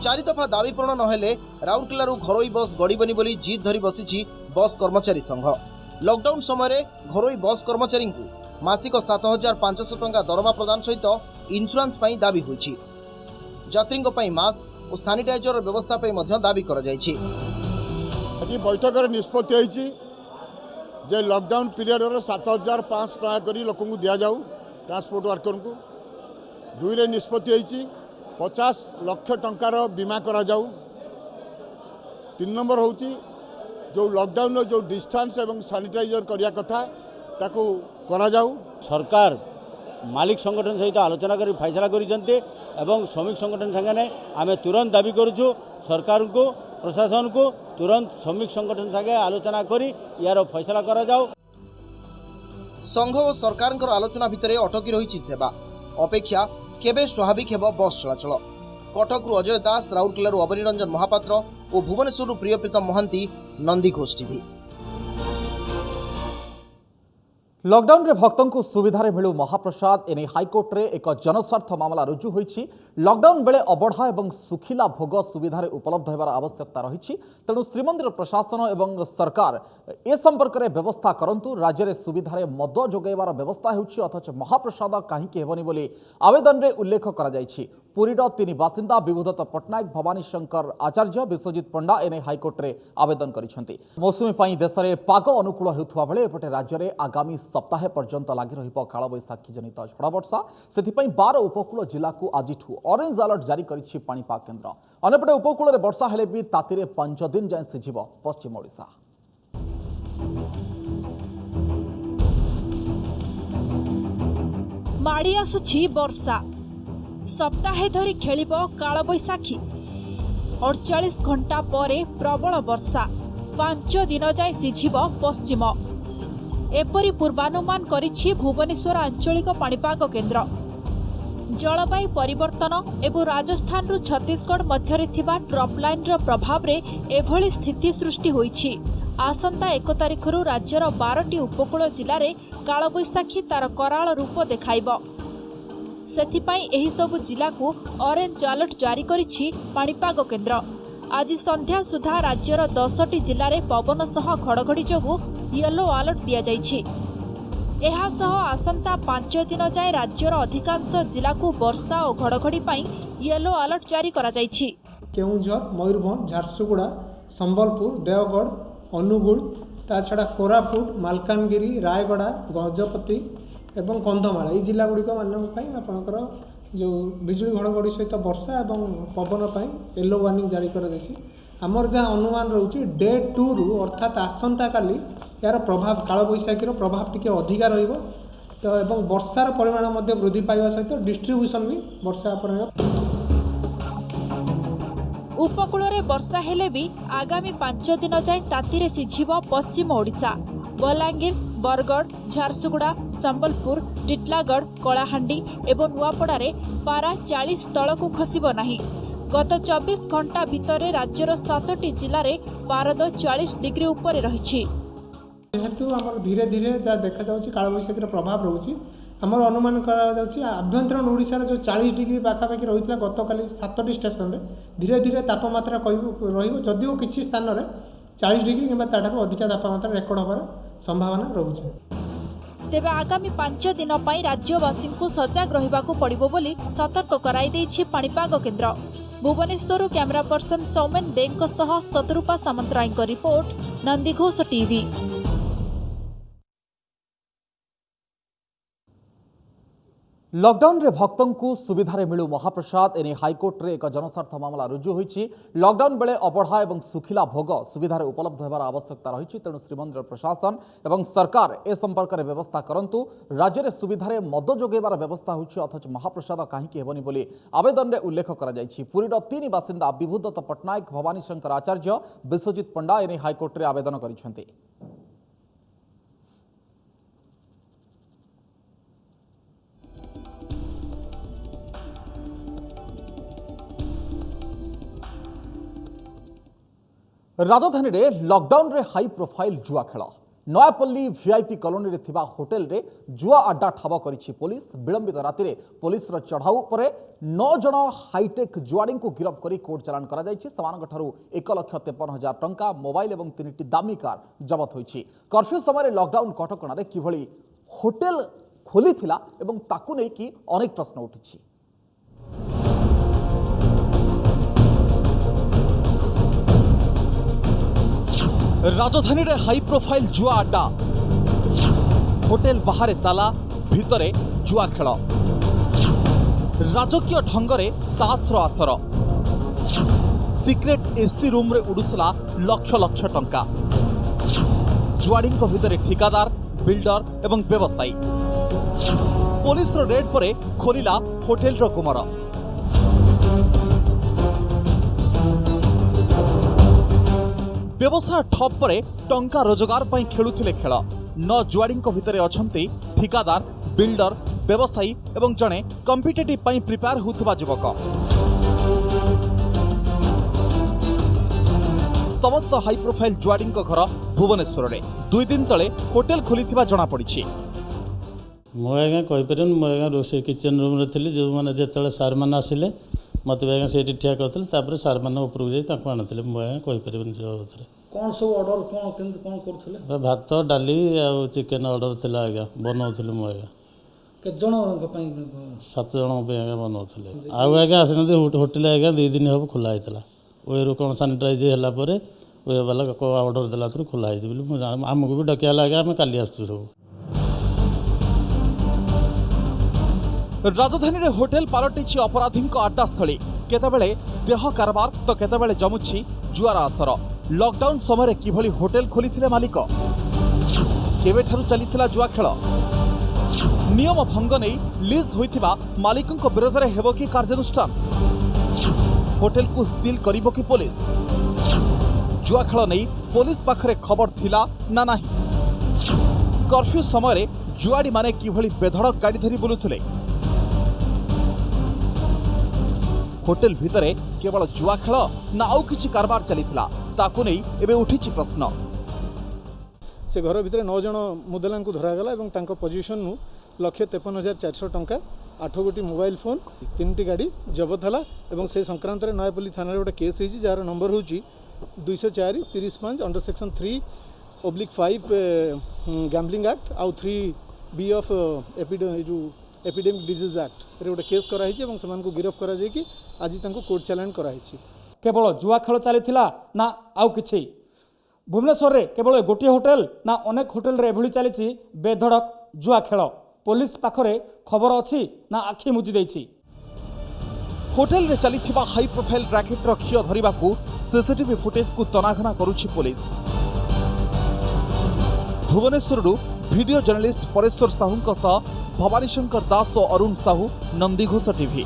4 दफा दाबी पूर्ण नहेले राउरकेलारू घरोई बस गड़ीबनी बोली जिद धरी बसिछि बस कर्मचारी संघ। लॉकडाउन समय घरोई बस कर्मचारी को मासिक 7,500 टंका दरमा प्रदान सहित इन्शुरांस पाई दाबी होइछि। यात्री मास्क और सानिटाइजर व्यवस्था पे दाबी कर बैठक निष्पत्ति होइछि जे लॉकडाउन पीरियड 7,500 टका करी लोक को दिया जाऊ ट्रांसपोर्ट वर्कर को। 2 रे निष्पत्ति होइछि 50 लाख टंकार बीमा करा जाऊ। 3 नंबर होउछि जो लॉकडाउन जो डिस्टेंस एवं सानिटाइजर करिया कथा ताकू करा जाऊ। सरकार मालिक संगठन सहित आलोचना कर फैसला करिसेंते एवं श्रमिक संगठन संगे आमे तुरंत दाबी करूछु सरकार को प्रशासन को तुरंत श्रमिक संगठन संगे आलोचना करी यार फैसला करा जाओ। संघ और सरकार आलोचना भितर अटकी रही सेवा अपेक्षा केबे स्वाभाविक हेब बस चलाचल। कटकरू अजय दास, राउरकेलारू अवनी रंजन महापात्र और भुवनेश्वररू प्रियप्रीतम महांती, नंदी घोष टीवी। लॉकडाउन रे भक्तों को सुविधा मिलू महाप्रसाद एने हाईकोर्ट रे एक जनस्वार्थ मामला रुजु होईछि। लॉकडाउन बेले अबढ़ा एवं सुखिला भोग सुविधा उपलब्ध होबार आवश्यकता रही। तेणु श्रीमंदिर प्रशासन एवं सरकार ए संपर्क में व्यवस्था करंतु। राज्य में सुविधा मद जोगाइबार व्यवस्था होछि अथच महाप्रसाद कहीं हेबनी बोली आवेदन रे उल्लेख करा जायछि। पुरीर 3 बासिंदा विभूदत्त पट्टनायक भवानी शंकर आचार्य विश्वजित पंडा एने हाइकोर्टे आवेदन करिसेंति। मौसुमी पई देश में पाग अनुकूल होउथुवा बेले एपटे राज्य में आगामी सप्ताह पर्यंत लागि रहिबो कालबैशाखी जनित झड़ वर्षा। सेथिपई 12 उपकूल जिला को आजिठू ऑरेंज अलर्ट जारी करिछि पाणीपाग केन्द्र। अन्यपटे उपकूल में वर्षा हेले भी तातीरे 5 दिन जाए सिझिब पश्चिम ओडिशा। माड़ी आसुछि वर्षा सप्ताहे धरी खेलिब कालबैशाखी 48 घंटा परे प्रबल वर्षा 5 दिन जाए सिझिब पश्चिम एपरी पूर्वानुमान करिछि भुवनेश्वर आंचलिक पाणीपाग केन्द्र। जलवायु परिवर्तन एवं राजस्थान रु छत्तीसगढ़ मध्यरे थिबा ट्रप लाइन रो प्रभाव रे एभली स्थिति सृष्टि होईछि। आसंता 1 तारिखरु राज्यर 12टी उपकूल जिले में कालबैशाखी तार कराल रूप देखाइब। सेथिपाई एही सबु जिला को ऑरेंज अलर्ट जारी करिछि पाणीपाग केन्द्र। आज संध्या सुधा राज्यर 10टी जिले में पवन सह घड़घड़ी जोगु येलो अलर्ट दिया जाइछि। एहा सह आसंता 5 दिन जाए राज्यर अधिकांश जिला को वर्षा और घड़घड़ी पाई येलो अलर्ट जारी करा जाइछि। केउंझर, मयूरभंज, झारसुगुड़ा, संबलपुर, देवगढ़, अनुगुल ता छड़ा कोरापुट, मालकानगिरी, रायगड़ा, गजपति एवं कंधमाल ये जिला गुड़िक मानक आपणकर जो बिजुली घड़घड़ी सहित वर्षा और पवन पर येलो वार्निंग जारी कर आमर जहाँ अनुमान रोचे डे 2 रु अर्थात आसंता काली यार प्रभाव कालबैशाखी प्रभाव टिके अधिका रहिबो तो एवं वर्षार परिमाण मध्य वृद्धि पाइबा सहित डिस्ट्रीब्यूशन भी वर्षा पर उपकूल में वर्षा हेले भी आगामी 5 दिन जाए तातीरे सिझिब पश्चिम ओडिशा। बलांगीर, बरगढ़, झारसुगुड़ा, संबलपुर, टिटलागढ़, कलाहांडी एवं नुआपड़ारे पारा 40 तल को खसिब नाही। गत 24 घंटा भितर राज्यर 7टी जिले में पारद 40 डिग्री उपर रही। जेहेतु आम धीरे धीरे जहाँ देखा कालबैशाखी प्रभाव रोचे आमर अनुमान आभ्यंतरण ओडिशार जो 40 डिग्री पाखापाखि रही है गत काली 7टी स्टेशन में धीरे धीरे तापमात्रा रदियो किसी स्थान में 40 डिग्री कि अधिका तापमात्रा रेकर्ड होबार संभावना रोचे। तेबे आगामी 5 दिन पर राज्यवासी को सजग रहिबाकु पड़िबो बोली सतर्क कराई देछि पाणीपाग केन्द्र। भुवनेश्वर कैमरा पर्सन सौमेन देंक सह Shatarupa Samantaray report, Nandighosh TV. Lockdown रे भक्तों को सुविधारे मिलू महाप्रसाद एने हाइकोर्ट रे एक जनस्वार्थ मामला रुजु होईछि। लॉकडाउन बेले अबढ़ा एवं सुखिला भोग सुविधारे उपलब्ध होबार आवश्यकता रही तेणु श्रीमंदिर प्रशासन एवं सरकार ए संपर्क में व्यवस्था करंतु। राज्य में सुविधारे मद जोगेबार व्यवस्था होईछि अथच महाप्रसाद काहींकि हेबनी बोली आवेदन में उल्लेख करा जायछि। पुरीर 3 बासिंदा विभूदत्त पट्टनायक, भवानी शंकर आचार्य, विश्वजित पंडा एने हाइकोर्ट रे आवेदन करिसेंति। राजधानी रे लॉकडाउन रे हाई प्रोफाइल जुआ खेल नयापल्ली वीआईपी कॉलोनी रे थिबा होटेल रे जुआ अड्डा ठाब करिछि पुलिस। विलंबित राति रे पुलिस रो चढ़ाऊ पर 9 जन हाईटेक जुआड़ी को गिरफ्त करी कोर्ट चालान करा जायछि। सेमानक ठारू 1,53,000 टंका, मोबाइल एवं 3टी दामी कार जबत होईछि। कर्फ्यू समय लॉकडाउन कटकणा रे किभଳି होटेल खोली थिला एवं ताकू नै कि अनेक प्रश्न उठिछि। राजधानी रे हाई प्रोफाइल जुआ अड्डा, होटेल बाहर ताला, भितरे जुआ खेल, राजकीय ढंगरे तासर आसर, सिक्रेट एसी रूम रे उडुथला लक्ष लक्ष टंका। जुआड़ी भितरे ठिकादार, बिल्डर एवं व्यवसायी। पुलिस रो रेड परे खोलिला होटेल रो गुमर। व्यवसाय ठप परे टंका रोजगार पई खेलुथिले खेल। 9 जुआड़ी भितर अछंती ठिकादार, बिल्डर, व्यवसायी एवं जड़े कम्पिटेटिव पई प्रिपेयर होउथबा युवक। समस्त हाई प्रोफाइल जुआड़ी घर भुवनेश्वर में 2 दिन तले होटेल खोली जना पड़ी। मु आज्ञा कहीपर मुझे रोसे किचेन रूम रे थी जो मैंने जो सार मैंने आसिले मत आज्ञा से ठिया करते सार मैंने उपरକୁ ଯାଇ आनी मुझे कहीपर जो कौन सब ऑर्डर कौन कौन करते भात डाली आ चिकेन ऑर्डर थी आज्ञा बनाऊली मुझे କେତେ ଜଣ 7 ଜଣ ଆଜ୍ଞା ବନାଉଥିଲେ ଆଉ ଆଜ୍ଞା ଆସିନାହାନ୍ତି ହୋଟେଲ ଆଜ୍ଞା 2 ଦିନ ହେବ ଖୋଲା ହେଇଥିଲା ଓଏରୁ କ'ଣ ସାନିଟାଇଜ ହେଲା ପରେ ଓଏ ବାଲା ଅର୍ଡ଼ର ଦେଲା ଥରୁ ଖୋଲା ହେଇଛି ବୋଲି ମୁଁ ଆମକୁ ବି ଡକିଆ ହେଲା ଆଜ୍ଞା ଆମେ କାଲି ଆସୁଛୁ ସବୁ। ରାଜଧାନୀରେ ହୋଟେଲ ପାଲଟିଛି ଅପରାଧୀଙ୍କ ଆଡ୍ଡାସ୍ଥଳୀ କେତେବେଳେ ଦେହ କାରବାର ତ କେତେବେଳେ ଜମୁଛି ଜୁଆର ଆସର। ଲକଡାଉନ ସମୟରେ କିଭଳି ହୋଟେଲ ଖୋଲିଥିଲେ ମାଲିକ କେବେଠାରୁ ଚାଲିଥିଲା ଜୁଆ ଖେଳ ନିୟମ ଭଙ୍ଗ ନେଇ ଲିଜ୍ ହୋଇଥିବା ମାଲିକଙ୍କ ବିରୋଧରେ ହେବ କି କାର୍ଯ୍ୟାନୁଷ୍ଠାନ ହୋଟେଲକୁ ସିଲ୍ କରିବ କି ପୋଲିସ ଜୁଆ ଖେଳ ନେଇ ପୋଲିସ ପାଖରେ ଖବର ଥିଲା ନା ନାହିଁ କର୍ଫ୍ୟୁ ସମୟରେ ଜୁଆଡିମାନେ କିଭଳି ବେଧଡ଼କ ଗାଡ଼ି ଧରି ବୁଲୁଥିଲେ ହୋଟେଲ ଭିତରେ କେବଳ ଜୁଆ ଖେଳ ନା ଆଉ କିଛି କାରବାର ଚାଲିଥିଲା ତାକୁ ନେଇ ଏବେ ଉଠିଛି ପ୍ରଶ୍ନ। से घर भितर 9 जन मुदला को धरागला और पोजिशन 1,53,400 टंका 8 गोटी मोबाइल फोन 3टी गाड़ी जबत है और से संक्रांत नयापल्ली थाना गोटे केस होती जार नंबर हूँ 204/35 अंडर सेक्शन 3/5 गैम्बलिंग एक्ट आउ 3B of epidemic disease act गोटे केस कराई से गिरफ कर आज कोर्ट चैलेंज कराई। केवल जुआ खेल चली ना आउ किछि भुवनेश्वर में केवल गोटे होटेल ना अनेक होटेल रे एभली चली बेधड़क जुआ खेल पुलिस पाखरे खबर अच्छी ना आखि मुझी देछि होटेल रे चलीथिबा हाई प्रोफाइल रैकेट रो खियो धरिबाकू सीसीटीवी फुटेज को तनाघना करुछि पुलिस। भुवनेश्वररू वीडियो जर्नलिस्ट परेश्वर साहू भवानी शंकर दास और अरुण साहू नंदीघोष टीवी।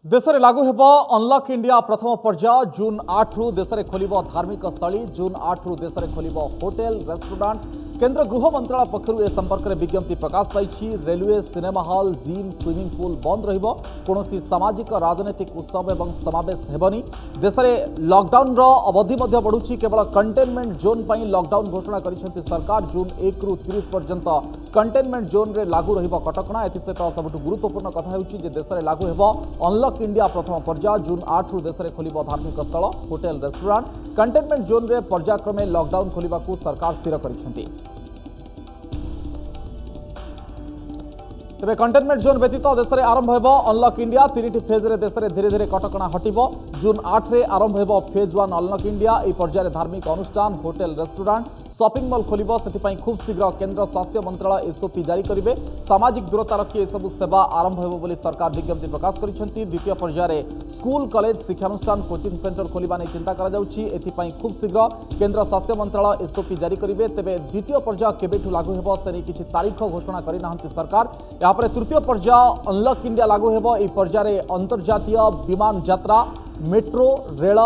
देश में लागू हेब अनलक इंडिया प्रथम पर्याय जून 8 रु देश में खोल धार्मिक स्थली जून 8 रु देश में खोल होटेल रेस्टोरेंट केंद्र गृह मंत्रालय पक्षर ए संपर्क में विज्ञप्ति प्रकाश पाई। Railway cinema hall gym swimming pool बंद रहिबो कोनोसी सामाजिक राजनीतिक उत्सव एवं समावेश हेबनी। देश में लॉकडाउन रो अवधि मध्य बढ़ुछि केवल कंटेनमेंट जोन पई लॉकडाउन घोषणा करिसेंति सरकार जून 1 रु 30 पर्यंत कंटेनमेंट जोन रे लागू रहिबो कटकणा। एथिसहित सबुठु गुरुत्वपूर्ण कथा हेउछि जे देश में लागू हेबो अनलक इंडिया प्रथम पर्याय जून 8 रु देश में खोल धार्मिक स्थल होटेल रेस्टोरेंट कंटेनमेंट जोन रे पर्यायक्रमे लॉकडाउन खोलिबाकू सरकार स्थिर करिसेंति। तेरे कंटेनमेंट जोन व्यतीत देश में आरंभ हो अनलक इंडिया 3टी फेज रे देश में धीरे धीरे कटकणा हटिबो। जून 8 रे आरंभ हो फेज 1 अनलक इंडिया ए पर्याय धार्मिक अनुष्ठान होटेल रेस्टोरेंट शॉपिंग मॉल खोलिबो सेतिपई खूब शीघ्र केंद्र स्वास्थ्य मंत्रालय एसओपी जारी करिवे। सामाजिक दूरता रखी एसबु सेवा आरंभ हो बोली सरकार विज्ञप्ति प्रकाश करिसेंति। द्वितीय पर्याय स्कूल कॉलेज शिक्षानुष्ठान कोचिंग सेंटर खोलिबा नै चिंता करा जाउछि एतिपई खूब शीघ्र केंद्र स्वास्थ्य मंत्रालय एसओपी जारी करिवे। तेबे द्वितीय पर्याय केबेठु लागू हेबो से नै किछि तारीख घोषणा करि नाहंति सरकार। यापर तृतीय पर्याय अनलक इंडिया लागू हेबो ए पर्याय अंतर्जातीय विमान यात्रा metro rail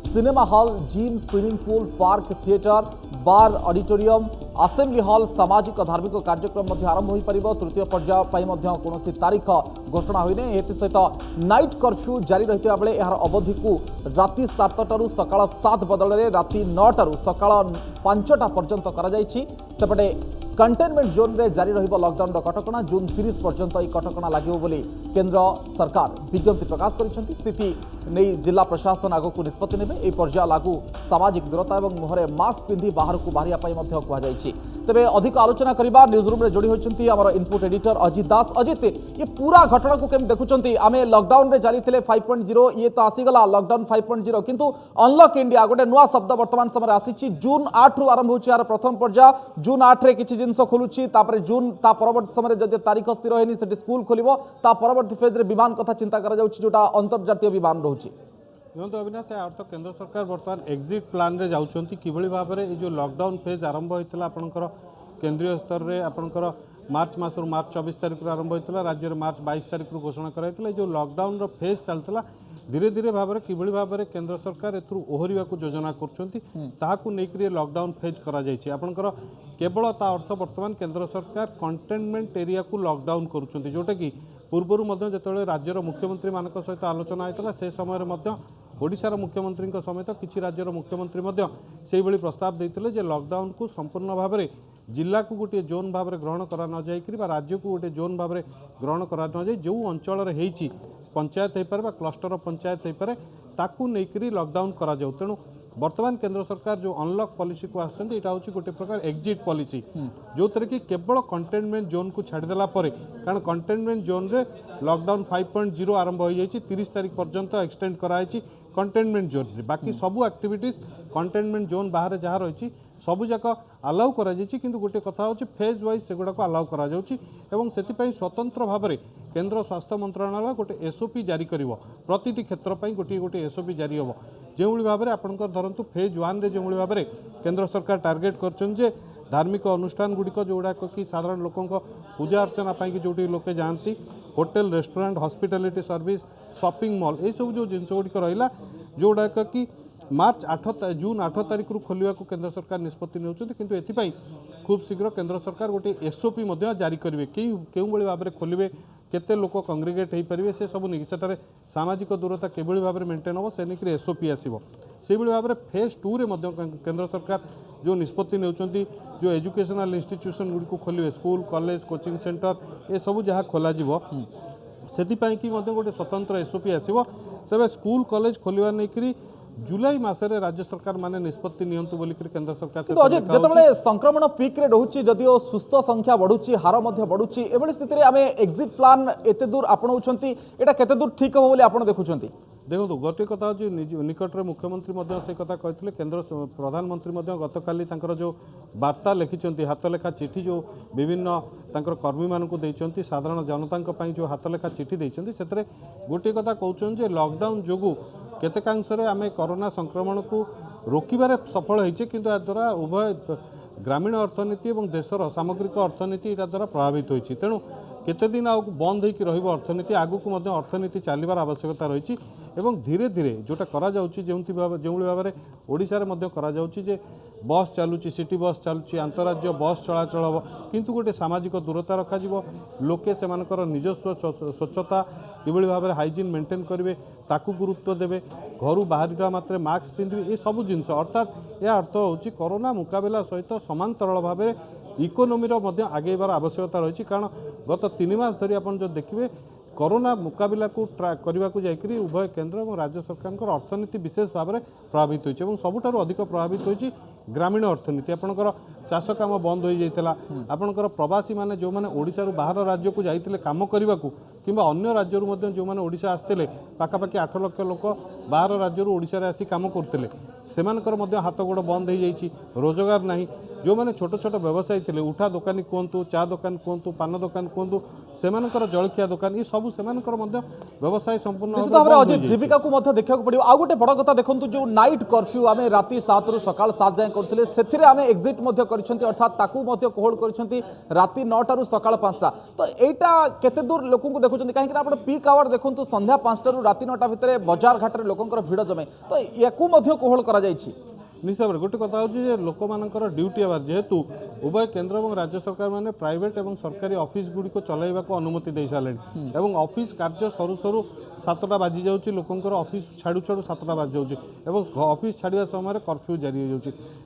cinema hall gym swimming pool park theatre bar auditorium assembly hall सामाजिक धार्मिक कार्यक्रम मध्य आरंभ हो पारिबो। तृतीय पर्याय पई मध्य कोनोसी तारीख घोषणा होइने। एति सहित नाइट कर्फ्यू जारी रहिता बेले एहार अवधि को राति 7 रु सकाळ 7 बदल रे राति 9 रु सकाळ 5टा पर्यंत करा जायछि। सेपटे कंटेनमेंट जोन रे जारी रहिबो लॉकडाउन कटकणा जून 30 पर्यंत ई कटकणा लागिबो बोली केंद्र सरकार विज्ञप्ति प्रकाश करिसेंति। स्थिति नै जिला प्रशासन आगो को निष्पत्ति नेबे ए पर्याय लागू सामाजिक दूरता एवं मुहरे मास्क पिंधि बाहर को बाहरिया पई मध्य कुआ जायछि। तेबे अधिक आलोचना करिबा न्यूज रूम रे जोड़ी होचंती हमर इनपुट एडिटर अजित दास। अजित ये पूरा घटना को केम देखुचंती आमे लॉकडाउन रे जारी थिले 5.0 ये तो आसी गला लॉकडाउन 5.0 किंतु अनलॉक इंडिया गोटे नुआ शब्द वर्तमान समय आसीछि। जून 8 रु आरंभ होछि यार प्रथम पर्याय जून 8 रे किछि जिंस खोलुछि तापर जून ता परवर्ती समय जदि तारीख स्थिर हेनी सेठी स्कूल खोलिबो ता परवर्ती फेज रे विमान कथा चिंता करा जाउछि जोटा अंतर्जातीय विमान रहउछि। देखो अविनाश तो केंद्र सरकार बर्तमान एक्जिट प्लान रे जाउछंती किभଳି भाबरे ए जो लॉकडाउन फेज आरंभ होइतला आपनकर केंद्रीय स्तर रे आपनकर मार्च मासर मार्च 24 तारिख आरंभ होइतला राज्य रे मार्च 22 तारिख घोषणा कराइतला जो लॉकडाउन रो फेज चलतला धीरे धीरे भाबरे किभଳି भाबरे केंद्र सरकार एथुरु ओहरिवा को योजना करछंती ताहाकु नेकरी लॉकडाउन फेज करा जायछि। आपनकर केवल ता अर्थ वर्तमान केंद्र सरकार कंटेनमेंट एरिया को लॉकडाउन करूछंती जोटा कि पूर्वरु मध्य जेतले राज्यर मुख्यमंत्री मानक सहित आलोचना होइतला से समय मध्य ओडिशार मुख्यमंत्री समेत किछि राज्यर मुख्यमंत्री मध्य सेहि भली प्रस्ताव देइतले जे लॉकडाउन को संपूर्ण भाबरे जिला को गोटे जोन भाबरे ग्रहण करा न जाय कि राज्य को गोटे जोन भाबरे ग्रहण करा न जाय जो अंचल रे हेछि पंचायत हो पारे क्लस्टर पंचायत हो पारे ताकू नेकरी लॉकडाउन करा जाऊ। तेणु वर्तमान केंद्र सरकार जो अनलॉक पॉलिसी को आसछन्ती एटा होची गोटे प्रकार एग्जिट पॉलिसी जो तरह कि केवल कंटेनमेंट जोन को छाड़देला परे कारण कंटेनमेंट जोन रे लॉकडाउन 5.0 आरंभ हो जाइए 30 तारीख पर्यंत एक्सटेंड कराई कंटेनमेंट जोन रे बाकी सबू एक्टिविटीज कंटेनमेंट जोन बाहर जहाँ रही सबू जाक अलाउ करा जाइछि किंतु गोटे कथा होछि फेज वाइज सेगुड़ा को अलाउ करा जाउछि एवं सेतिपई स्वतंत्र भाव में केंद्र स्वास्थ्य मंत्रालय गोटे एसओपी जारी करिवो प्रतिटी क्षेत्र पई गोटे एसओपी जारी होबो जो भाव में आपंकर धरतु फेज 1 रे जो भाव में केंद्र सरकार टार्गेट करछन जे धार्मिक अनुष्ठान गुड़िक जोड़ाक कि साधारण लोकों पूजा अर्चना पाई जोटी लोके जाती hotel restaurant hospitality service shopping mall ये सब जो जिनस गुड़िक रहा जोड़ाक कि जून 8 तारीख रु खोलिया को केंद्र सरकार निष्पत्ति नेउछन्ति किंतु एथिपाई खूब शीघ्र केंद्र सरकार गोटे एसओपी जारी करेंगे केउं भली भाव में खोलिबे केते लोक कंग्रिगेट हो पारे से सब नहीं सेठारे सामाजिक दूरता केभली भाव में मेंटेन हम से नहीं एसओपी आसो से भाव में फेज 2 रे केंद्र सरकार जो निष्पत्ति नेउछन्ति जो एजुकेशनल इंस्टीट्यूशन गुड़ी को खोलिए स्कूल कॉलेज कोचिंग सेंटर ये सब जहाँ खोल से गोटे स्वतंत्र एसओपी आसो तेज स्कूल कॉलेज खोलिया नहीं जुलाई मासरे राज्य सरकार माने निष्पत्ति नियंतु बोलिक केंद्र सरकार से अजित जिते संक्रमण पीक रे रहुछि जदिओ सुस्थ संख्या बढ़ुछि हार मध्य बढ़ुछि एभली स्थिति रे आमे एग्जिट प्लान एते दूर आपणाउछन्ति एटा केते दूर ठीक हो बोली आपण देखुछन्ति देखो गोटे कथा हूँ निकट में मुख्यमंत्री से कथा कहते केंद्र प्रधानमंत्री गतकाली जो वार्ता लिखिं हाथ लेखा चिठी जो विभिन्न कर्मी मानक देती साधारण जनता जो हाथ लेखा चिठी देती से गोटे कथा कहते लॉकडाउन जो केतेकांशरे आम कोरोना संक्रमण को रोकबार सफल होइछे किंतु या द्वारा उभय ग्रामीण अर्थनीति और देशर सामग्रिक अर्थनीति या द्वारा प्रभावित होइछे तेणु केते दिन आ बंद होकर रहिबो अर्थनीति आगु को अर्थनीति चलबार आवश्यकता रही एवं धीरे धीरे जोटा करा जाउछि जो भाव में ओडिशा रे मध्य करा जाउछि जे बस चलुछि सिटी बस चलुछि अंतरराज्य बस चलाचल हम किंतु गोटे सामाजिक दूरता रखा लोके सेमानकर निजस्व स्वच्छता किभली भाव में हाइजीन मेंटेन करेंगे ताकू गुरुत्व देवे घर बाहर मात्रे मास्क पिंधे ये सब जिनस अर्थात यह अर्थ होछि कोरोना मुकाबला सहित समांतराल भाव में इकोनोमीर आगेबार आवश्यकता रही कारण गत 3 मास धरी आप जो देखिए कोरोना मुकाबला को करने को जाकरी उभय केंद्र और राज्य सरकार अर्थनीति विशेष भाव में प्रभावित होती सबुठारु अधिक प्रभावित होती ग्रामीण अर्थनीति आपणकर चाष काम बंद हो जाता आपणकर प्रवासी माने जो माने ओडिशा रु बाहर राज्य को जाइतिले काम करने को किंबा अन्य राज्य रु जो माने ओडिशा आसते पाखापाखि 8 लाख लोक बाहर राज्य ओडिशा रे आसी काम करते सेमानकर मध्य हाथ गोड़ बंद हो जाइछि रोजगार नहीं जो माने छोट छोट व्यवसायी थे उठा दुकानी कहतु चा दुकान कहतु पान दुकान कहतु सेमानकर जलखिया दुकान ये सब सेमानकर मध्य व्यवसाय संपूर्ण अजित जीविका को मध्य देखा पड़ो आ गोटे बड़ कथा देखो जो नाइट कर्फ्यू आम राति 7 रु सकाळ 7 जाए करथिले सेथिरे आम एग्जिट मध्य करछन्ती अर्थात ताकू मध्य कोहल करछन्ती राति 9 रु सकाळ 5 तो एटा केते दूर लोक को देखुछन्ती काहे कि आपण पीक आवर देखंतु संध्या 5 रु राति 9 भितर बाजार घाट रे लोकंकर भीड़ जमे तो याकू मध्य कोहल करा जाइछि निश्चित भाव गोटे कथा हूँ लोक मानकर ड्यूटी आवर जेहेतु उभय केंद्र और राज्य सरकार मैंने प्राइवेट और सरकारी ऑफिस गुड़ी को चलाइबा को अनुमति दे सारे और ऑफिस कार्य सरू सरू 7टा बाजी जाऊँगी लोकंर ऑफिस छाड़ू छाड़ू 7टा बाजी जाऊँगी ऑफिस छाड़ा समय कर्फ्यू जारी हो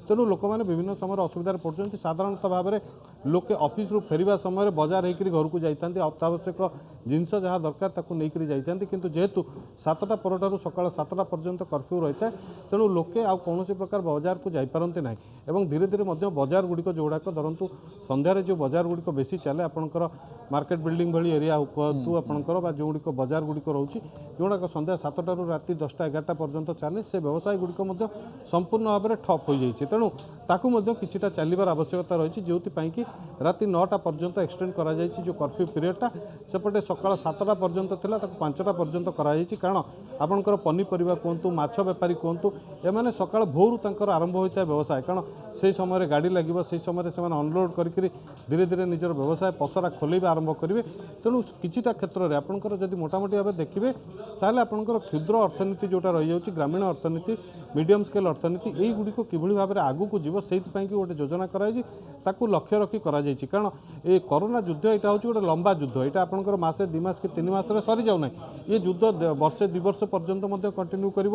तेणु लोक मैंने विभिन्न समय असुविधार पड़ते साधारणतः भाव में लोके ऑफिस रु फेरिबा समय बाजार होकर घर को जाती अत्यावश्यक जिनस जहाँ दरकार ताकू नहीं जाती किंतु जेहेतु 7टा पर सकाळ 7टा पर्यंत कर्फ्यू रही है तेणु लोके आ कौन प्रकार बाजार को जापारती ना और धीरे धीरे बाजार गुड़िक जोड़ाक धरतु संध्यारे जो बाजार गुड़िक बेसी चले आपंकर मार्केट बिल्डिंग भली एरिया कहतु आपंकर जो गुड़िक बाजार गुड़िक रोचे जोड़ाक संध्या 7टा रु राति 10टा 11टा पर्यंत चले से व्यवसाय गुड़िक संपूर्ण भाव में ठप हो जाए तेणु ताकू किछिटा चलबार आवश्यकता रही जो कि राति 9टा पर्यंत एक्सटेंड करा जायछि जो कर्फ्यू पीरियडटा सेपटे सकाळ 7टा पर्यंत थिला ताकू 5टा पर्यंत करा जायछि कारण आपनकर पनीपरिबा कहतु माछ बेपारी कहतु एमाने सकाळ भोरु तांकर आरंभ होता व्यवसाय कारण से समय गाड़ी लगे से समय से अनलोड करके धीरे धीरे निजर व्यवसाय पसरा खोलेबा आरंभ करेंगे तेणु किछिटा क्षेत्र में आपंकर जदि मोटामोटी भाव देखिए ताहले आपंकर क्षुद्र अर्थनीति जोटा रही जाउछि ग्रामीण अर्थनीति मीडियम स्केल अर्थनीति यही गुड़िक किभली भाव में आगू को जीव से गोटे योजना कराई ताकू लक्ष्य रखी करा जायछि कारण ये कोरोना युद्ध यहाँ हूँ गोटे लंबा युद्ध यहाँ आपंकर मासे 2 मास कि 3 मास सरी जाऊना ये युद्ध वर्षे 2 वर्ष पर्यंत कंटिन्यू कर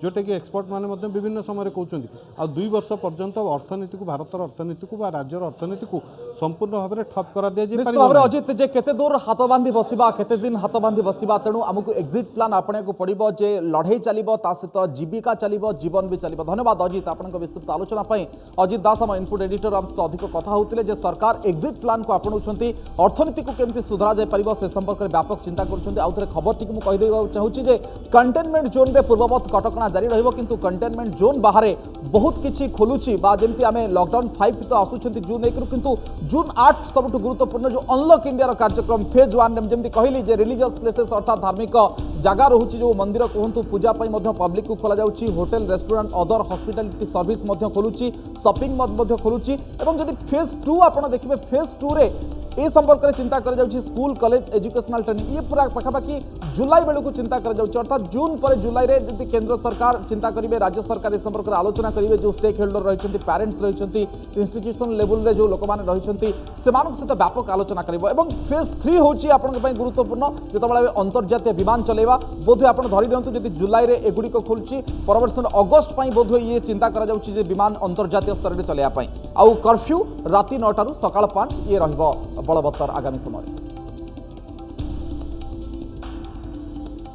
जोटा कि एक्सपर्ट मैंने विभिन्न समय कहते आ 2 वर्ष पर्यंत अर्थनीति को भारतर अर्थनीति को राज्यर अर्थनीति को संपूर्ण भाव में ठप करा दिया अजित जे केते दूर हाथ बांधी बसिबा केते दिन हाथ बांधी बसिबा तेणु आमको एग्जिट प्लान आपणे को पड़िबो जे लड़ाई चलिबो ता सहित जीविका चलिबो जीवन भी चलिबो। धन्यवाद अजित आपन विस्तृत आलोचना पई। अजित दास हम इनपुट एडिटर हम तो अधिक कथा होतिले जे सरकार एग्जिट प्लान को आपणुछंती अर्थनीति को केमती सुधारा जाय परिबो से संपर्क में व्यापक चिंता करुछंती। आउ थरे खबर टिक मु कहि देबा चाहूची जे कंटेनमेंट जोन रे पूर्ववत कटकणा जारी रहिबो किंतु कंटेनमेंट जोन बाहर बहुत किछि खोलुची बा जेमती आमे लॉकडाउन 5 तो आसुछंती जून 1 किंतु जून 8 सबटु गुरुत्वपूर्ण जो अनलॉक इंडिया कार्यक्रम फेज 1 जेमती कहली जे रिलीजियस प्लेसेस अर्थात धार्मिक जगह रोची जो मंदिर कहतु पूजा पब्लिक को खोल जाऊँगी hotel restaurant other hospitality service खोलुची शॉपिंग खोलुची एवं जदि फेज 2 आप देखिए फेज 2 रे ए संपर्क में चिंता कर स्कूल कॉलेज एजुकेशनल ट्रेनिंग ये पूरा पाखापाखि जुलाई बेलू को चिंता कर अर्थात जून पर जुलाई रे जदि केंद्र सरकार चिंता करेंगे राज्य सरकार इस संपर्क में आलोचना करेंगे जो स्टेक होल्डर रही पेरेंट्स रही इंस्टीट्यूशन लेवल रे जो लोक मैंने रही सहित व्यापक आलोचना करेंगे फेज 3 हूँ आपंपाई गुरुत्वपूर्ण जितेबाला अंतर्जातीय विमान चलेगा बोधे आप धरी दिंतु जदि जुलाई रे एगुड़िक खोलुची परवर्त समय अगस्ट बोधे ये चिंता कर विमान अंतर्जातीय स्तर में चलैया आउ कर्फ्यू राति 9 रु सकाळ 5 ये रहिबो बलवत्तर आगामी समय।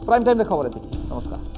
प्राइम टाइम रे खबर एति नमस्कार।